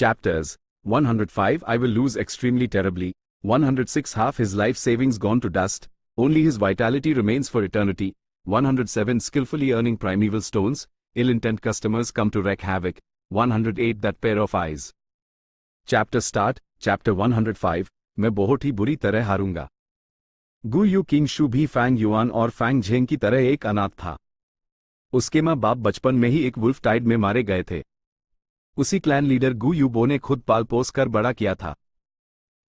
Chapters 105 I will lose extremely terribly. 106 half his life savings gone to dust, only his vitality remains for eternity. 107 skillfully earning primeval stones, ill-intent customers come to wreak havoc. 108 that pair of eyes. Chapter start, Chapter 105 मैं बहुत ही बुरी तरह हारूंगा। गु you king शू भी Fang yuan और Fang Zheng की तरह एक अनाथ था। उसके माँ बाप बचपन में ही एक वुल्फ टाइड में मारे गए थे। उसी क्लैन लीडर गु यूबो ने खुद पाल पोस कर बड़ा किया था।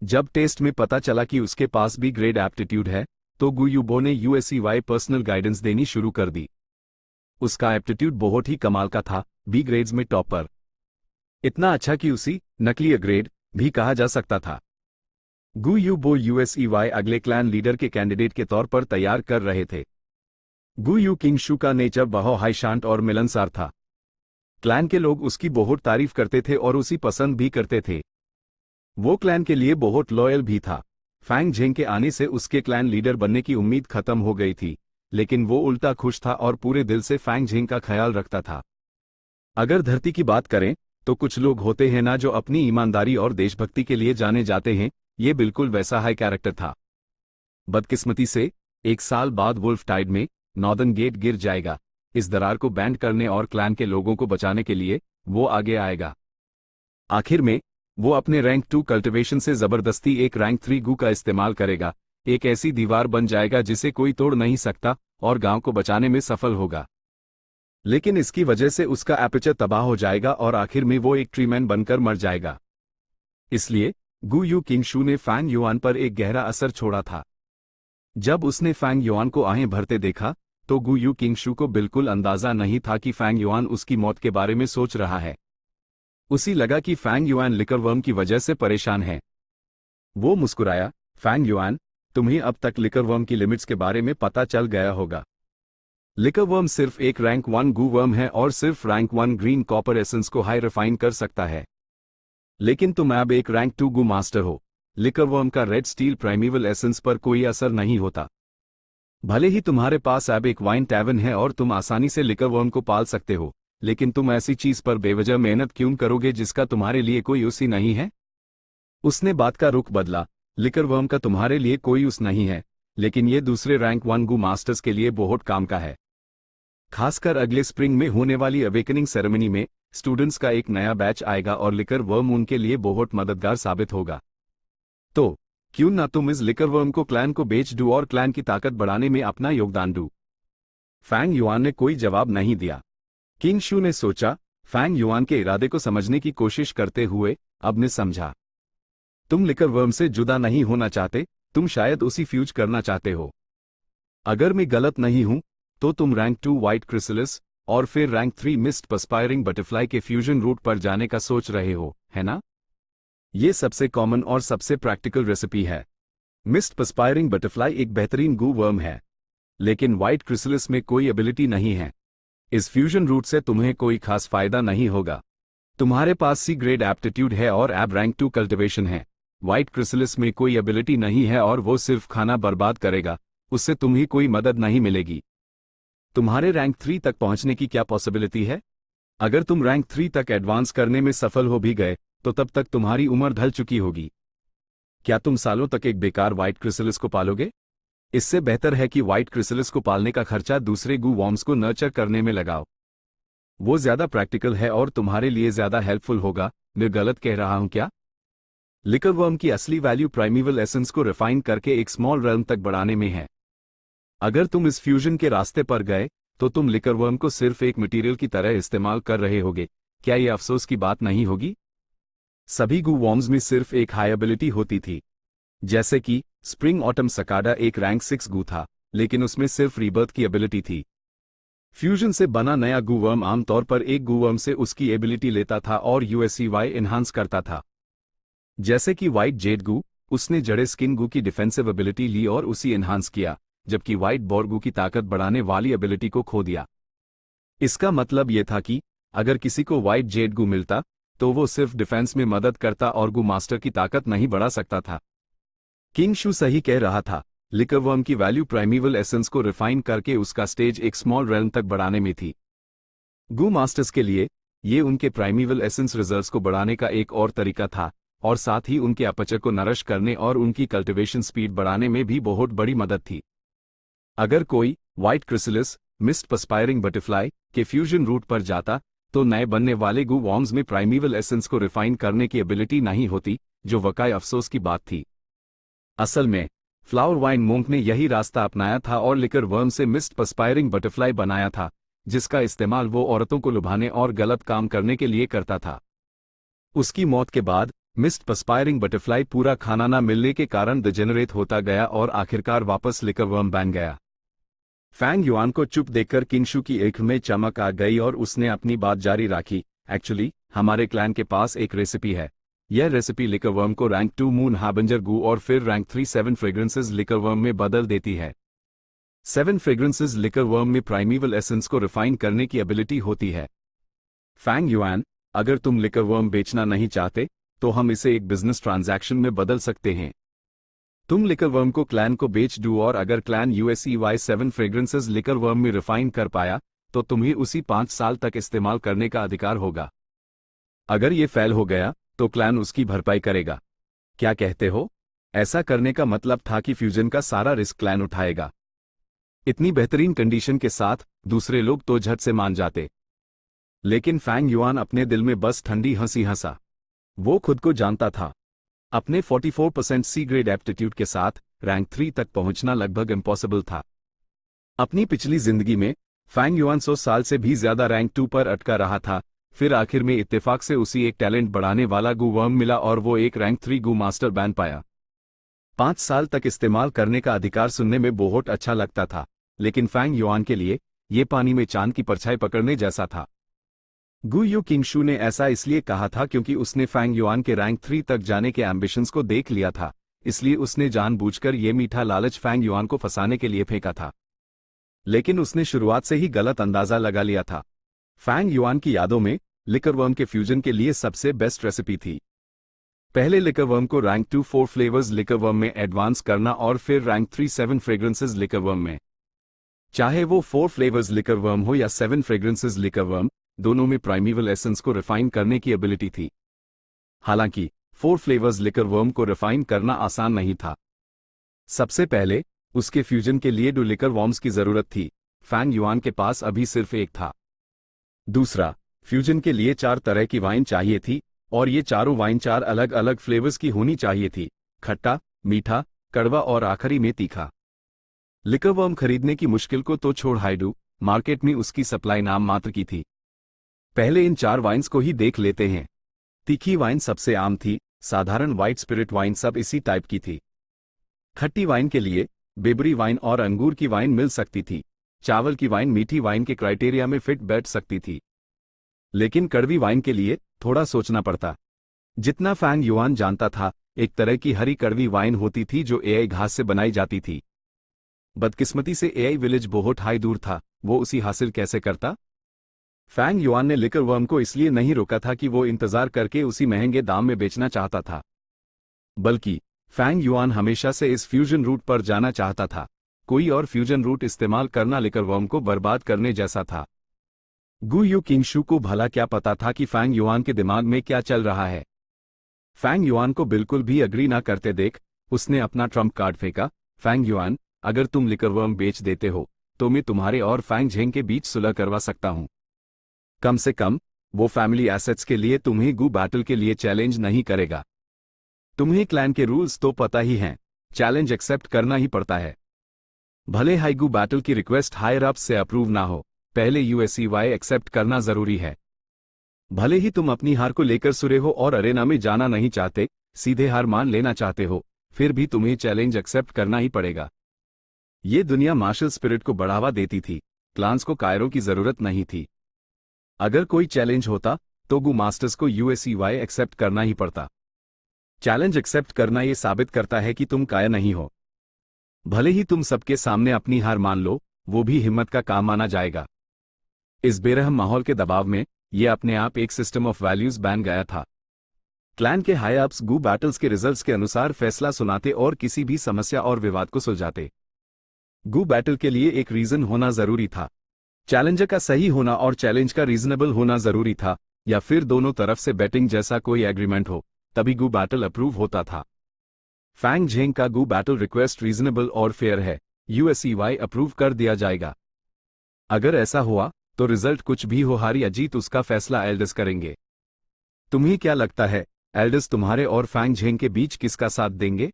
जब टेस्ट में पता चला कि उसके पास बी ग्रेड एप्टीट्यूड है, तो गु यूबो ने यूएसईवाई पर्सनल गाइडेंस देनी शुरू कर दी। उसका एप्टीट्यूड बहुत ही कमाल का था, बी ग्रेड्स में टॉपर। इतना अच्छा कि उसी नकली ग्रेड भी कहा जा सकता था। गु यूबो यूएसईवाई अगले क्लैन लीडर के कैंडिडेट के तौर पर तैयार कर रहे थे। गु यू किंग शू का नेचर बहुत हाई शांत और मिलनसार था। क्लैन के लोग उसकी बहुत तारीफ करते थे और उसी पसंद भी करते थे। वो क्लैन के लिए बहुत लॉयल भी था। फैंग झेंग के आने से उसके क्लैन लीडर बनने की उम्मीद खत्म हो गई थी, लेकिन वो उल्टा खुश था और पूरे दिल से फैंग झेंग का ख्याल रखता था। अगर धरती की बात करें तो कुछ लोग होते हैं ना जो अपनी ईमानदारी और देशभक्ति के लिए जाने जाते हैं, ये बिल्कुल वैसा हाई कैरेक्टर था। बदकिस्मती से 1 साल बाद वुल्फ टाइड में नॉर्दर्न गेट गिर जाएगा। इस दरार को बैंड करने और क्लैन के लोगों को बचाने के लिए वो आगे आएगा। आखिर में वो अपने रैंक 2 कल्टिवेशन से जबरदस्ती एक रैंक 3 गू का इस्तेमाल करेगा। एक ऐसी दीवार बन जाएगा जिसे कोई तोड़ नहीं सकता और गांव को बचाने में सफल होगा। लेकिन इसकी वजह से उसका एपर्चर तबाह हो जाएगा और आखिर में वो एक ट्रीमैन बनकर मर जाएगा। इसलिए गु यू किंग शू ने फैंग युआन पर एक गहरा असर छोड़ा था। जब उसने फैंग युआन को आहें भरते देखा तो गु यू किंग शू को बिल्कुल अंदाजा नहीं था कि फैंग युआन उसकी मौत के बारे में सोच रहा है। उसी लगा कि फैंग युआन लिकरवर्म की वजह से परेशान है। वो मुस्कुराया, फैंग युआन, तुम्हें अब तक लिकरवर्म की लिमिट्स के बारे में पता चल गया होगा। लिकरवर्म सिर्फ एक रैंक 1 गू वर्म है और सिर्फ रैंक 1 ग्रीन कॉपर एसेंस को हाई रिफाइन कर सकता है। लेकिन तुम अब एक रैंक 2 गू मास्टर हो। लिकरवर्म का रेड स्टील प्राइमेवल एसेंस पर कोई असर नहीं होता। भले ही तुम्हारे पास अब एक वाइन टैवर्न है और तुम आसानी से लिकरवर्म को पाल सकते हो, लेकिन तुम ऐसी चीज पर बेवजह मेहनत क्यों करोगे जिसका तुम्हारे लिए कोई यूज ही नहीं है? उसने बात का रुख बदला। लिकरवर्म का तुम्हारे लिए कोई यूज नहीं है, लेकिन ये दूसरे रैंक 1 गू मास्टर्स के लिए बहुत काम का है। खासकर अगले स्प्रिंग में होने वाली अवेकनिंग सेरेमनी में स्टूडेंट्स का एक नया बैच आएगा और लिकरवर्म उनके लिए बहुत मददगार साबित होगा। तो क्यों ना तुम इस लिकरवर्म को क्लैन को बेच दो और क्लैन की ताकत बढ़ाने में अपना योगदान दो। फैंग युआन ने कोई जवाब नहीं दिया। किंग शू ने सोचा, फैंग युआन के इरादे को समझने की कोशिश करते हुए अब ने समझा। तुम लिकरवर्म से जुदा नहीं होना चाहते, तुम शायद उसी फ्यूज करना चाहते हो। अगर मैं गलत नहीं हूं तो तुम रैंक 2 व्हाइट क्रिसलिस और फिर रैंक 3 मिस्ट पर्स्पायरिंग बटरफ्लाई के फ्यूजन रूट पर जाने का सोच रहे हो, है ना? ये सबसे कॉमन और सबसे प्रैक्टिकल रेसिपी है। मिस्ट पर्स्पायरिंग बटरफ्लाई एक बेहतरीन गू वर्म है, लेकिन व्हाइट क्रिसलिस में कोई एबिलिटी नहीं है। इस फ्यूजन रूट से तुम्हें कोई खास फायदा नहीं होगा। तुम्हारे पास सी ग्रेड एप्टीट्यूड है और एब रैंक 2 कल्टिवेशन है। व्हाइट क्रिसलिस में कोई एबिलिटी नहीं है और वो सिर्फ खाना बर्बाद करेगा, उससे तुम्हें कोई मदद नहीं मिलेगी। तुम्हारे रैंक 3 तक पहुंचने की क्या पॉसिबिलिटी है? अगर तुम रैंक 3 तक एडवांस करने में सफल हो भी गए तो तब तक तुम्हारी उम्र ढल चुकी होगी। क्या तुम सालों तक एक बेकार व्हाइट क्रिसलिस को पालोगे? इससे बेहतर है कि व्हाइट क्रिसलिस को पालने का खर्चा दूसरे गू वॉर्म्स को नर्चर करने में लगाओ। वो ज्यादा प्रैक्टिकल है और तुम्हारे लिए ज्यादा हेल्पफुल होगा। मैं गलत कह रहा हूं क्या? लिकरवर्म की असली वैल्यू प्राइमेवल एसेंस को रिफाइन करके एक स्मॉल रेल्म तक बढ़ाने में है। अगर तुम इस फ्यूजन के रास्ते पर गए तो तुम लिकरवर्म को सिर्फ एक मटेरियल की तरह इस्तेमाल कर रहे होगे। क्या यह अफसोस की बात नहीं होगी? सभी गू वॉर्म्स में सिर्फ एक हाई एबिलिटी होती थी। जैसे कि स्प्रिंग ऑटम सकाडा एक रैंक 6 गू था, लेकिन उसमें सिर्फ रीबर्थ की एबिलिटी थी। फ्यूजन से बना नया गू वर्म आमतौर पर एक गू वर्म से उसकी एबिलिटी लेता था और यूएसईवाई एनहांस करता था। जैसे कि व्हाइट जेड गू, उसने जड़े स्किन गू की डिफेंसिव एबिलिटी ली और उसी एनहांस किया, जबकि व्हाइट बोर गू की ताकत बढ़ाने वाली एबिलिटी को खो दिया। इसका मतलब यह था कि अगर किसी को व्हाइट जेड गू मिलता तो वो सिर्फ डिफेंस में मदद करता और गू मास्टर की ताकत नहीं बढ़ा सकता था। किंग शू सही कह रहा था। लिकरवर्म की वैल्यू प्राइमेवल एसेंस को रिफाइन करके उसका स्टेज एक स्मॉल रेल्म तक बढ़ाने में थी। गू मास्टर्स के लिए ये उनके प्राइमीवल एसेंस रिजर्व्स को बढ़ाने का एक और तरीका था, और साथ ही उनके अपचर को नरिश करने और उनकी कल्टीवेशन स्पीड बढ़ाने में भी बहुत बड़ी मदद थी। अगर कोई व्हाइट क्रिसलिस मिस्ट पर्स्पायरिंग बटरफ्लाई के फ्यूजन रूट पर जाता तो नए बनने वाले गू वॉर्म्स में प्राइमीवल एसेंस को रिफाइन करने की एबिलिटी नहीं होती, जो वाकई अफसोस की बात थी। असल में फ्लावर वाइन मोंक ने यही रास्ता अपनाया था और लिकर वर्म से मिस्ट पर्स्पायरिंग बटरफ्लाई बनाया था, जिसका इस्तेमाल वो औरतों को लुभाने और गलत काम करने के लिए करता था। उसकी मौत के बाद मिस्ट पर्स्पायरिंग बटरफ्लाई पूरा खाना न मिलने के कारण डिजेनरेट होता गया और आखिरकार वापस लिकर वर्म बन गया। फैंग युआन को चुप देखकर किंगशू की आंख में चमक आ गई और उसने अपनी बात जारी रखी। एक्चुअली हमारे क्लैन के पास एक रेसिपी है। यह रेसिपी लिकर वर्म को रैंक 2 मून हार्बिंजर गू और फिर रैंक 3 7 फ्रेग्रेंसेस लिकर वर्म में बदल देती है। 7 फ्रेग्रेंसेस लिकर वर्म में प्राइमीवल एसेंस को रिफाइन करने की एबिलिटी होती है। फैंग युआन, अगर तुम लिकर वर्म बेचना नहीं चाहते तो हम इसे एक बिजनेस ट्रांजैक्शन में बदल सकते हैं। तुम लिकर वर्म को क्लैन को बेच दो और अगर क्लैन यूएसईवाई 7 फ्रेग्रेंसेस लिकर वर्म में रिफाइन कर पाया तो तुम्हें उसी 5 साल तक इस्तेमाल करने का अधिकार होगा। अगर ये फेल हो गया तो क्लैन उसकी भरपाई करेगा। क्या कहते हो? ऐसा करने का मतलब था कि फ्यूजन का सारा रिस्क क्लैन उठाएगा। इतनी बेहतरीन कंडीशन के साथ दूसरे लोग तो झट से मान जाते, लेकिन फैंग युआन अपने दिल में बस ठंडी हंसी हंसा। वो खुद को जानता था, अपने 44% सी ग्रेड एप्टीट्यूड के साथ रैंक 3 तक पहुंचना लगभग इम्पॉसिबल था। अपनी पिछली जिंदगी में फैंग युआन 100 साल से भी ज्यादा रैंक 2 पर अटका रहा था। फिर आखिर में इत्तेफाक से उसी एक टैलेंट बढ़ाने वाला गू वर्म मिला और वो एक रैंक 3 गू मास्टर बन पाया। 5 साल तक इस्तेमाल करने का अधिकार सुनने में बहुत अच्छा लगता था, लेकिन फैंग युआन के लिए ये पानी में चांद की परछाई पकड़ने जैसा था। गु यू किंगशू ने ऐसा इसलिए कहा था क्योंकि उसने फैंग युआन के रैंक 3 तक जाने के एम्बिशंस को देख लिया था, इसलिए उसने जानबूझकर ये मीठा लालच फैंग युआन को फंसाने के लिए फेंका था। लेकिन उसने शुरुआत से ही गलत अंदाजा लगा लिया था। फैंग युआन की यादों में लिकर वर्म के फ्यूजन के लिए सबसे बेस्ट रेसिपी थी पहले लिकर वर्म को रैंक 2 4 फ्लेवर्स लिकर वर्म में एडवांस करना और फिर रैंक 3 7 फ्रेग्रेंसेस लिकर वर्म में। चाहे वो 4 फ्लेवर्स लिकर वर्म हो या 7 फ्रेग्रेंसेस लिकर वर्म, दोनों में प्राइमीवल एसेंस को रिफाइन करने की एबिलिटी थी। हालांकि 4 फ्लेवर्स लिकर वर्म को रिफाइन करना आसान नहीं था। सबसे पहले उसके फ्यूजन के लिए 2 लिकर वर्म्स की जरूरत थी। फैंग युआन के पास अभी सिर्फ एक था। दूसरा, फ्यूजन के लिए 4 तरह की वाइन चाहिए थी और ये चारों वाइन 4 अलग अलग फ्लेवर्स की होनी चाहिए थी, खट्टा, मीठा, कड़वा और आखिरी में तीखा। लिकर वर्म खरीदने की मुश्किल को तो छोड़ हाइडू, मार्केट में उसकी सप्लाई नाम मात्र की थी। पहले इन 4 वाइन्स को ही देख लेते हैं। तीखी वाइन सबसे आम थी, साधारण व्हाइट स्पिरिट वाइन सब इसी टाइप की थी। खट्टी वाइन के लिए बेबरी वाइन और अंगूर की वाइन मिल सकती थी। चावल की वाइन मीठी वाइन के क्राइटेरिया में फिट बैठ सकती थी, लेकिन कड़वी वाइन के लिए थोड़ा सोचना पड़ता। जितना फैंग युआन जानता था, एक तरह की हरी कड़वी वाइन होती थी जो एआई घास से बनाई जाती थी। बदकिस्मती से एआई विलेज बहुत हाई दूर था, वो उसी हासिल कैसे करता? फैंग युआन ने लिकर वर्म को इसलिए नहीं रोका था कि वो इंतजार करके उसी महंगे दाम में बेचना चाहता था, बल्कि फैंग युआन हमेशा से इस फ्यूजन रूट पर जाना चाहता था। कोई और फ्यूजन रूट इस्तेमाल करना लिकर वर्म को बर्बाद करने जैसा था। गु यू किंगशू को भला क्या पता था कि फैंग युआन के दिमाग में क्या चल रहा है। फैंग युआन को बिल्कुल भी अग्री ना करते देख उसने अपना ट्रम्प कार्ड फेंका। फैंग युआन, अगर तुम लिकर वर्म बेच देते हो तो मैं तुम्हारे और फैंग झेंग के बीच सुलह करवा सकता हूं। कम से कम वो फैमिली एसेट्स के लिए तुम्हें गु बैटल के लिए चैलेंज नहीं करेगा। तुम्हें क्लैन के रूल्स तो पता ही हैं, चैलेंज एक्सेप्ट करना ही पड़ता है। भले हाई गु बैटल की रिक्वेस्ट हायर अप से अप्रूव ना हो, पहले यूएसईवाई एक्सेप्ट करना जरूरी है। भले ही तुम अपनी हार को लेकर सुरे हो और अरेना में जाना नहीं चाहते, सीधे हार मान लेना चाहते हो, फिर भी तुम्हें चैलेंज एक्सेप्ट करना ही पड़ेगा। ये दुनिया मार्शल स्पिरिट को बढ़ावा देती थी, क्लान्स को कायरों की जरूरत नहीं थी। अगर कोई चैलेंज होता तो गु मास्टर्स को यूएसईवाई एक्सेप्ट करना ही पड़ता। चैलेंज एक्सेप्ट करना ये साबित करता है कि तुम कायर नहीं हो। भले ही तुम सबके सामने अपनी हार मान लो, वो भी हिम्मत का काम माना जाएगा। इस बेरहम माहौल के दबाव में ये अपने आप एक सिस्टम ऑफ वैल्यूज बन गया था। क्लैन के हाई अप्स गु बैटल्स के रिजल्ट्स के अनुसार फैसला सुनाते और किसी भी समस्या और विवाद को सुलझाते। गु बैटल के लिए एक रीजन होना जरूरी था। चैलेंजर का सही होना और चैलेंज का रीजनेबल होना जरूरी था। या फिर दोनों तरफ से बेटिंग जैसा कोई एग्रीमेंट हो, तभी गू बैटल अप्रूव होता था। फैंग झेंग का गू बैटल रिक्वेस्ट रीजनेबल और फेयर है, यूएसईवाई अप्रूव कर दिया जाएगा। अगर ऐसा हुआ तो रिजल्ट कुछ भी हो, हार या जीत, उसका फैसला एल्डर्स करेंगे। तुम्हें क्या लगता है, एल्डर्स तुम्हारे और फैंग झेंग के बीच किसका साथ देंगे?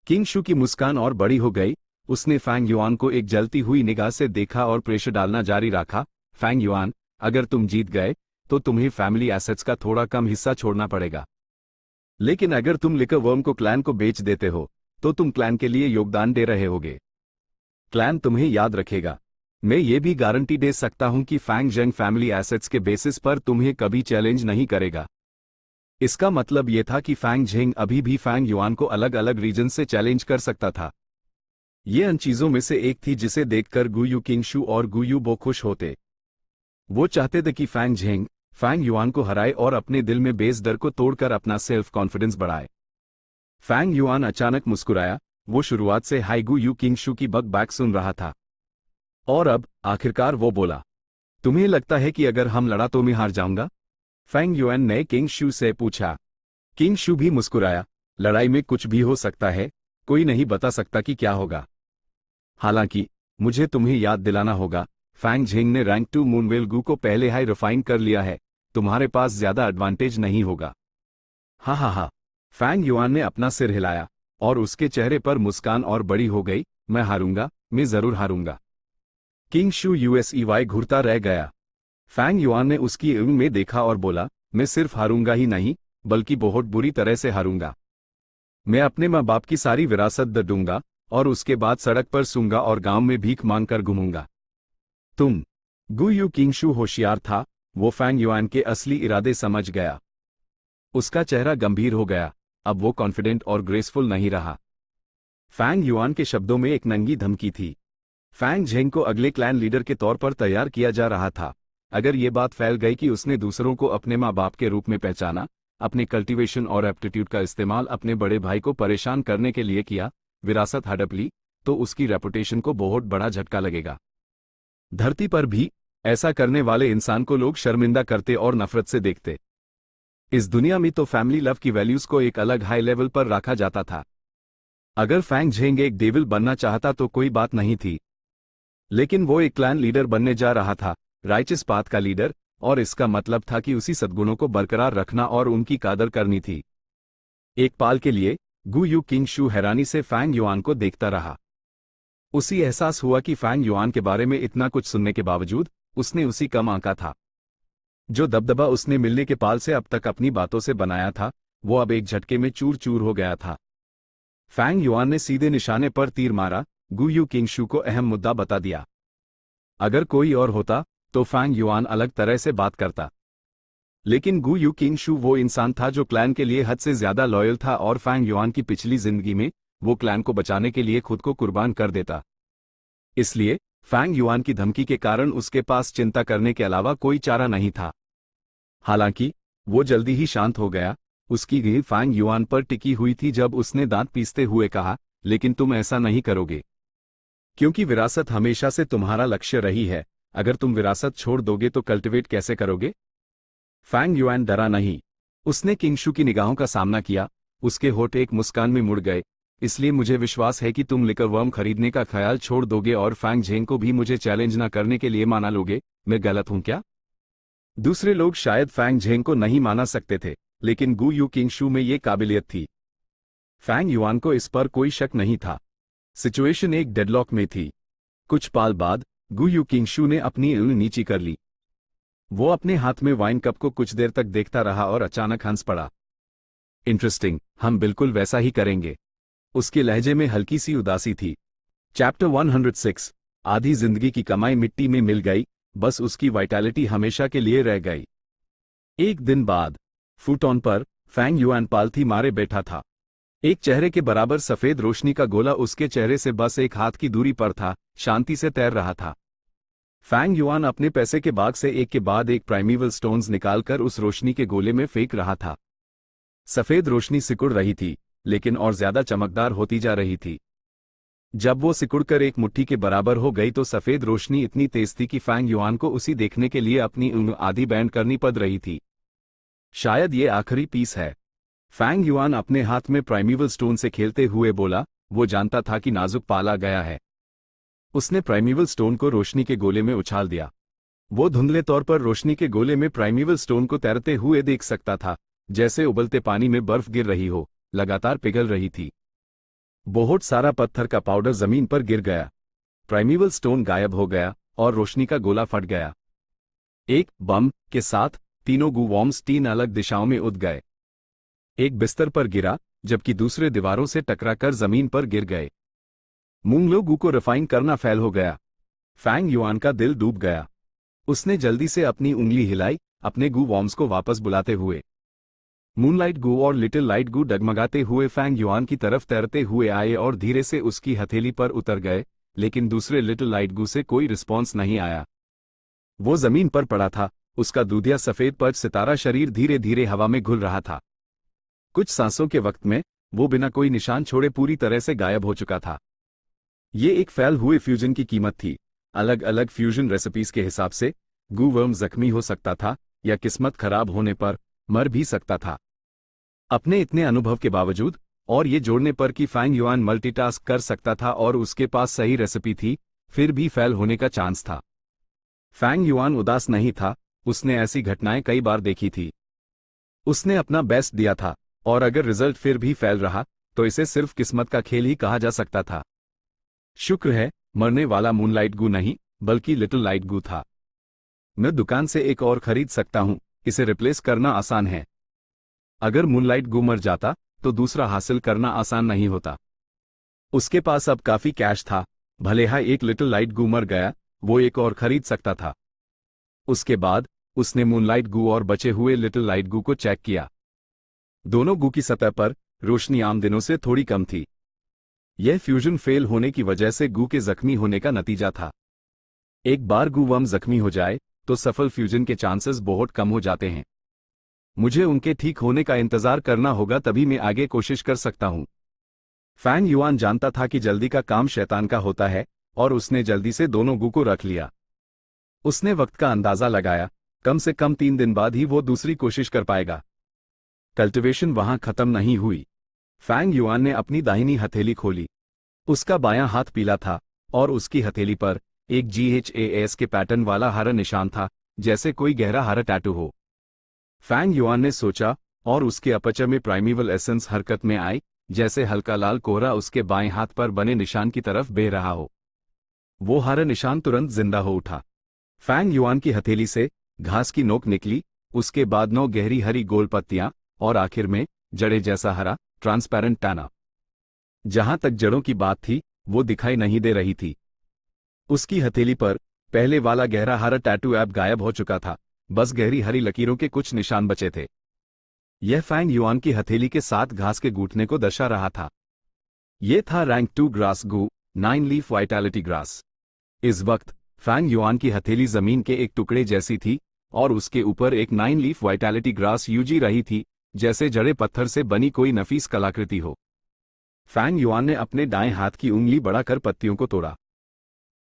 किंग शू की मुस्कान और बड़ी हो गई। उसने फैंग युआन को एक जलती हुई निगाह से देखा और प्रेशर डालना जारी रखा। फैंग युआन, अगर तुम जीत गए तो तुम्हें फैमिली एसेट्स का थोड़ा कम हिस्सा छोड़ना पड़ेगा। लेकिन अगर तुम लिकर वर्म को क्लैन को बेच देते हो तो तुम क्लैन के लिए योगदान दे रहे होगे। क्लैन तुम्हें याद रखेगा। मैं ये भी गारंटी दे सकता हूं कि फैंग झेंग फैमिली एसेट्स के बेसिस पर तुम्हें कभी चैलेंज नहीं करेगा। इसका मतलब यह था कि फैंग झेंग अभी भी फैंग युआन को अलग अलग रीजन से चैलेंज कर सकता था। ये उन चीजों में से एक थी जिसे देखकर गुयू किंगशू और गुयू बो खुश होते। वो चाहते थे कि फैंग झेंग फैंग युआन को हराए और अपने दिल में बेस डर को तोड़कर अपना सेल्फ कॉन्फिडेंस बढ़ाए। फैंग युआन अचानक मुस्कुराया। वो शुरुआत से हाई गुयू किंगशू की बक बैक सुन रहा था और अब आखिरकार वो बोला, तुम्हें लगता है कि अगर हम लड़ा तो मैं हार जाऊंगा? फैंग युआन ने किंग शू से पूछा। किंग शू भी मुस्कुराया, लड़ाई में कुछ भी हो सकता है, कोई नहीं बता सकता कि क्या होगा। हालांकि मुझे तुम्हें याद दिलाना होगा, फैंग झेंग ने रैंक 2 मूनवेल गू को पहले हाई रिफाइन कर लिया है, तुम्हारे पास ज्यादा एडवांटेज नहीं होगा। हा हा हा। फैंग युआन ने अपना सिर हिलाया और उसके चेहरे पर मुस्कान और बड़ी हो गई। मैं हारूंगा, मैं जरूर हारूंगा। किंग शू यूएसईवाई घूरता रह गया। फैंग युआन ने उसकी आंख में देखा और बोला, मैं सिर्फ हारूंगा ही नहीं, बल्कि बहुत बुरी तरह से हारूंगा। मैं अपने माँ बाप की सारी विरासत दे दूंगा और उसके बाद सड़क पर सूंगा और गांव में भीख मांगकर घूमूंगा। तुम गुयू किंगशू होशियार था। वो फैंग युआन के असली इरादे समझ गया। उसका चेहरा गंभीर हो गया। अब वो कॉन्फिडेंट और ग्रेसफुल नहीं रहा। फैंग युआन के शब्दों में एक नंगी धमकी थी। फैंग झेंग को अगले क्लैन लीडर के तौर पर तैयार किया जा रहा था। अगर ये बात फैल गई कि उसने दूसरों को अपने माँ बाप के रूप में पहचाना, अपने कल्टीवेशन और एप्टीट्यूड का इस्तेमाल अपने बड़े भाई को परेशान करने के लिए किया, विरासत हड़प ली, तो उसकी रेपुटेशन को बहुत बड़ा झटका लगेगा। धरती पर भी ऐसा करने वाले इंसान को लोग शर्मिंदा करते और नफरत से देखते। इस दुनिया में तो फैमिली लव की वैल्यूज को एक अलग हाई लेवल पर रखा जाता था। अगर फैंग झेंग एक डेविल बनना चाहता तो कोई बात नहीं थी, लेकिन वो एक क्लैन लीडर बनने जा रहा था, राइचस पाथ का लीडर, और इसका मतलब था कि उसी सद्गुणों को बरकरार रखना और उनकी कदर करनी थी। एक पाल के लिए गुयू किंगशू हैरानी से फैंग युआन को देखता रहा। उसी एहसास हुआ कि फैंग युआन के बारे में इतना कुछ सुनने के बावजूद उसने उसी कम आंका था। जो दबदबा उसने मिलने के पाल से अब तक अपनी बातों से बनाया था, वो अब एक झटके में चूर चूर हो गया था। फैंग युआन ने सीधे निशाने पर तीर मारा, गुयू किंगशू को अहम मुद्दा बता दिया। अगर कोई और होता तो फैंग युआन अलग तरह से बात करता, लेकिन गुयू किंगशू वो इंसान था जो क्लैन के लिए हद से ज्यादा लॉयल था और फैंग युआन की पिछली जिंदगी में वो क्लैन को बचाने के लिए खुद को कुर्बान कर देता। इसलिए फैंग युआन की धमकी के कारण उसके पास चिंता करने के अलावा कोई चारा नहीं था। हालांकि वो जल्दी ही शांत हो गया। उसकी गीत फैंग युआन पर टिकी हुई थी जब उसने दांत पीसते हुए कहा, लेकिन तुम ऐसा नहीं करोगे, क्योंकि विरासत हमेशा से तुम्हारा लक्ष्य रही है। अगर तुम विरासत छोड़ दोगे तो कल्टिवेट कैसे करोगे? फैंग युआन डरा नहीं। उसने किंगशू की निगाहों का सामना किया। उसके होठ एक मुस्कान में मुड़ गए। इसलिए मुझे विश्वास है कि तुम लिकर वर्म खरीदने का ख्याल छोड़ दोगे और फैंग झेंग को भी मुझे चैलेंज न करने के लिए माना लोगे। मैं गलत हूं क्या? दूसरे लोग शायद फैंग झेंग को नहीं माना सकते थे, लेकिन गुयू किंगशू में ये काबिलियत थी। फैंग युआन को इस पर कोई शक नहीं था। सिचुएशन एक डेडलॉक में थी। कुछ पाल बाद गुयू किंगशू ने अपनी उंगली नीची कर ली। वो अपने हाथ में वाइन कप को कुछ देर तक देखता रहा और अचानक हंस पड़ा। इंटरेस्टिंग, हम बिल्कुल वैसा ही करेंगे। उसके लहजे में हल्की सी उदासी थी। चैप्टर 106। आधी जिंदगी की कमाई मिट्टी में मिल गई, बस उसकी वाइटैलिटी हमेशा के लिए रह गई। एक दिन बाद फुटॉन पर फैंग युआन पालथी मारे बैठा था। एक चेहरे के बराबर सफेद रोशनी का गोला उसके चेहरे से बस एक हाथ की दूरी पर था, शांति से तैर रहा था। फैंग युआन अपने पैसे के बाग से एक के बाद एक प्राइमीवल स्टोन्स निकालकर उस रोशनी के गोले में फेंक रहा था। सफेद रोशनी सिकुड़ रही थी, लेकिन और ज्यादा चमकदार होती जा रही थी। जब वो सिकुड़कर एक मुट्ठी के बराबर हो गई तो सफेद रोशनी इतनी तेज थी कि फैंग युआन को उसी देखने के लिए अपनी उंगली आधी बैंड करनी पड़ रही थी। शायद ये आखिरी पीस है। फैंग युआन अपने हाथ में प्राइमीवल स्टोन से खेलते हुए बोला। वो जानता था कि नाजुक पाला गया है। उसने प्राइमीवल स्टोन को रोशनी के गोले में उछाल दिया। वो धुंधले तौर पर रोशनी के गोले में प्राइमीवल स्टोन को तैरते हुए देख सकता था, जैसे उबलते पानी में बर्फ गिर रही हो, लगातार पिघल रही थी। बहुत सारा पत्थर का पाउडर जमीन पर गिर गया। प्राइमीवल स्टोन गायब हो गया और रोशनी का गोला फट गया। एक बम के साथ तीनों गू वॉर्म्स 3 अलग दिशाओं में उड़ गए। एक बिस्तर पर गिरा, जबकि दूसरे दीवारों से टकराकर जमीन पर गिर गए। मूंगलो गू को रिफाइन करना फेल हो गया। फैंग युआन का दिल डूब गया। उसने जल्दी से अपनी उंगली हिलाई, अपने गू वॉर्म्स को वापस बुलाते हुए। मूनलाइट गू और लिटिल लाइट गू डगमगाते हुए फैंग युआन की तरफ तैरते हुए आए और धीरे से उसकी हथेली पर उतर गए, लेकिन दूसरे लिटिल लाइट गू से कोई रिस्पॉन्स नहीं आया। वो जमीन पर पड़ा था, उसका दूधिया सफेद पज सितारा शरीर धीरे धीरे हवा में घुल रहा था। कुछ सांसों के वक्त में वो बिना कोई निशान छोड़े पूरी तरह से गायब हो चुका था। ये एक फेल हुए फ्यूजन की कीमत थी। अलग अलग फ्यूजन रेसिपीज के हिसाब से गू वर्म जख्मी हो सकता था या किस्मत खराब होने पर मर भी सकता था। अपने इतने अनुभव के बावजूद और ये जोड़ने पर कि फैंग युआन मल्टीटास्क कर सकता था और उसके पास सही रेसिपी थी, फिर भी फेल होने का चांस था। फैंग युआन उदास नहीं था, उसने ऐसी घटनाएं कई बार देखी थी। उसने अपना बेस्ट दिया था और अगर रिजल्ट फिर भी फेल रहा तो इसे सिर्फ किस्मत का खेल ही कहा जा सकता था। शुक्र है मरने वाला मूनलाइट गू नहीं, बल्कि लिटिल लाइट गू था। मैं दुकान से एक और खरीद सकता हूं, इसे रिप्लेस करना आसान है। अगर मूनलाइट गू मर जाता तो दूसरा हासिल करना आसान नहीं होता। उसके पास अब काफी कैश था, भले ही एक लिटिल लाइट गू मर गया, वो एक और खरीद सकता था। उसके बाद उसने मूनलाइट गू और बचे हुए लिटिल लाइट गू को चेक किया। दोनों गू की सतह पर रोशनी आम दिनों से थोड़ी कम थी। यह फ्यूजन फेल होने की वजह से गू के जख्मी होने का नतीजा था। एक बार गू वर्म जख्मी हो जाए तो सफल फ्यूजन के चांसेस बहुत कम हो जाते हैं। मुझे उनके ठीक होने का इंतजार करना होगा, तभी मैं आगे कोशिश कर सकता हूं। फैंग युआन जानता था कि जल्दी का काम शैतान का होता है और उसने जल्दी से दोनों गू को रख लिया। उसने वक्त का अंदाजा लगाया, कम से कम 3 दिन बाद ही वो दूसरी कोशिश कर पाएगा। कल्टिवेशन वहां खत्म नहीं हुई। फैंग युआन ने अपनी दाहिनी हथेली खोली। उसका बायां हाथ पीला था और उसकी हथेली पर एक GHAS के पैटर्न वाला हरा निशान था, जैसे कोई गहरा हरा टैटू हो। फैंग युआन ने सोचा और उसके अपचर में प्राइमीवल एसेंस हरकत में आई, जैसे हल्का लाल कोहरा उसके बाएं हाथ पर बने निशान की तरफ बह रहा हो। वो हरा निशान तुरंत जिंदा हो उठा। फैंग युआन की हथेली से घास की नोक निकली, उसके बाद 9 गहरी हरी गोल पत्तियां और आखिर में जड़े जैसा हरा ट्रांसपेरेंट टैना। जहां तक जड़ों की बात थी वो दिखाई नहीं दे रही थी। उसकी हथेली पर पहले वाला गहरा हरा टैटू अब गायब हो चुका था, बस गहरी हरी लकीरों के कुछ निशान बचे थे। यह फैंग युआन की हथेली के साथ घास के गूंथने को दर्शा रहा था। यह था रैंक 2 ग्रास गू, 9 लीफ वाइटैलिटी ग्रास। इस वक्त फैंग युआन की हथेली जमीन के एक टुकड़े जैसी थी और उसके ऊपर एक 9 लीफ वाइटैलिटी ग्रास यूजी रही थी, जैसे जड़े पत्थर से बनी कोई नफीस कलाकृति हो। फैंग युआन ने अपने दाएं हाथ की उंगली बढ़ाकर पत्तियों को तोड़ा।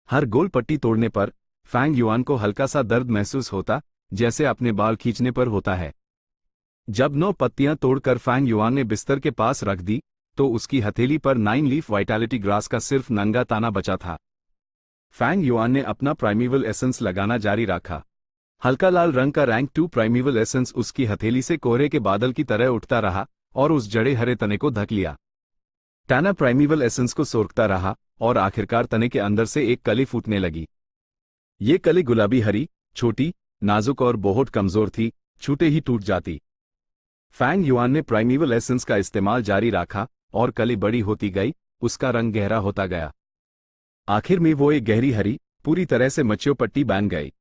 हर गोल पट्टी तोड़ने पर फैंग युआन को हल्का सा दर्द महसूस होता, जैसे अपने बाल खींचने पर होता है। जब 9 पत्तियां तोड़कर फैंग युआन ने बिस्तर के पास रख दी तो उसकी हथेली पर 9 लीफ वाइटैलिटी ग्रास का सिर्फ नंगा ताना बचा था। फैंग युआन ने अपना प्राइमीवल एसेंस लगाना जारी रखा। हल्का लाल रंग का रैंक 2 प्राइमीवल एसेंस उसकी हथेली से कोहरे के बादल की तरह उठता रहा और उस जड़े हरे तने को ढक लिया। टैना प्राइमीवल एसेंस को सोखता रहा और आखिरकार तने के अंदर से एक कली फूटने लगी। ये कली गुलाबी हरी, छोटी, नाजुक और बहुत कमजोर थी, छूटे ही टूट जाती। फैंग युआन ने प्राइमीवल एसेंस का इस्तेमाल जारी रखा और कली बड़ी होती गई, उसका रंग गहरा होता गया। आखिर में वो एक गहरी हरी, पूरी तरह से मच्यो पट्टी बन गई।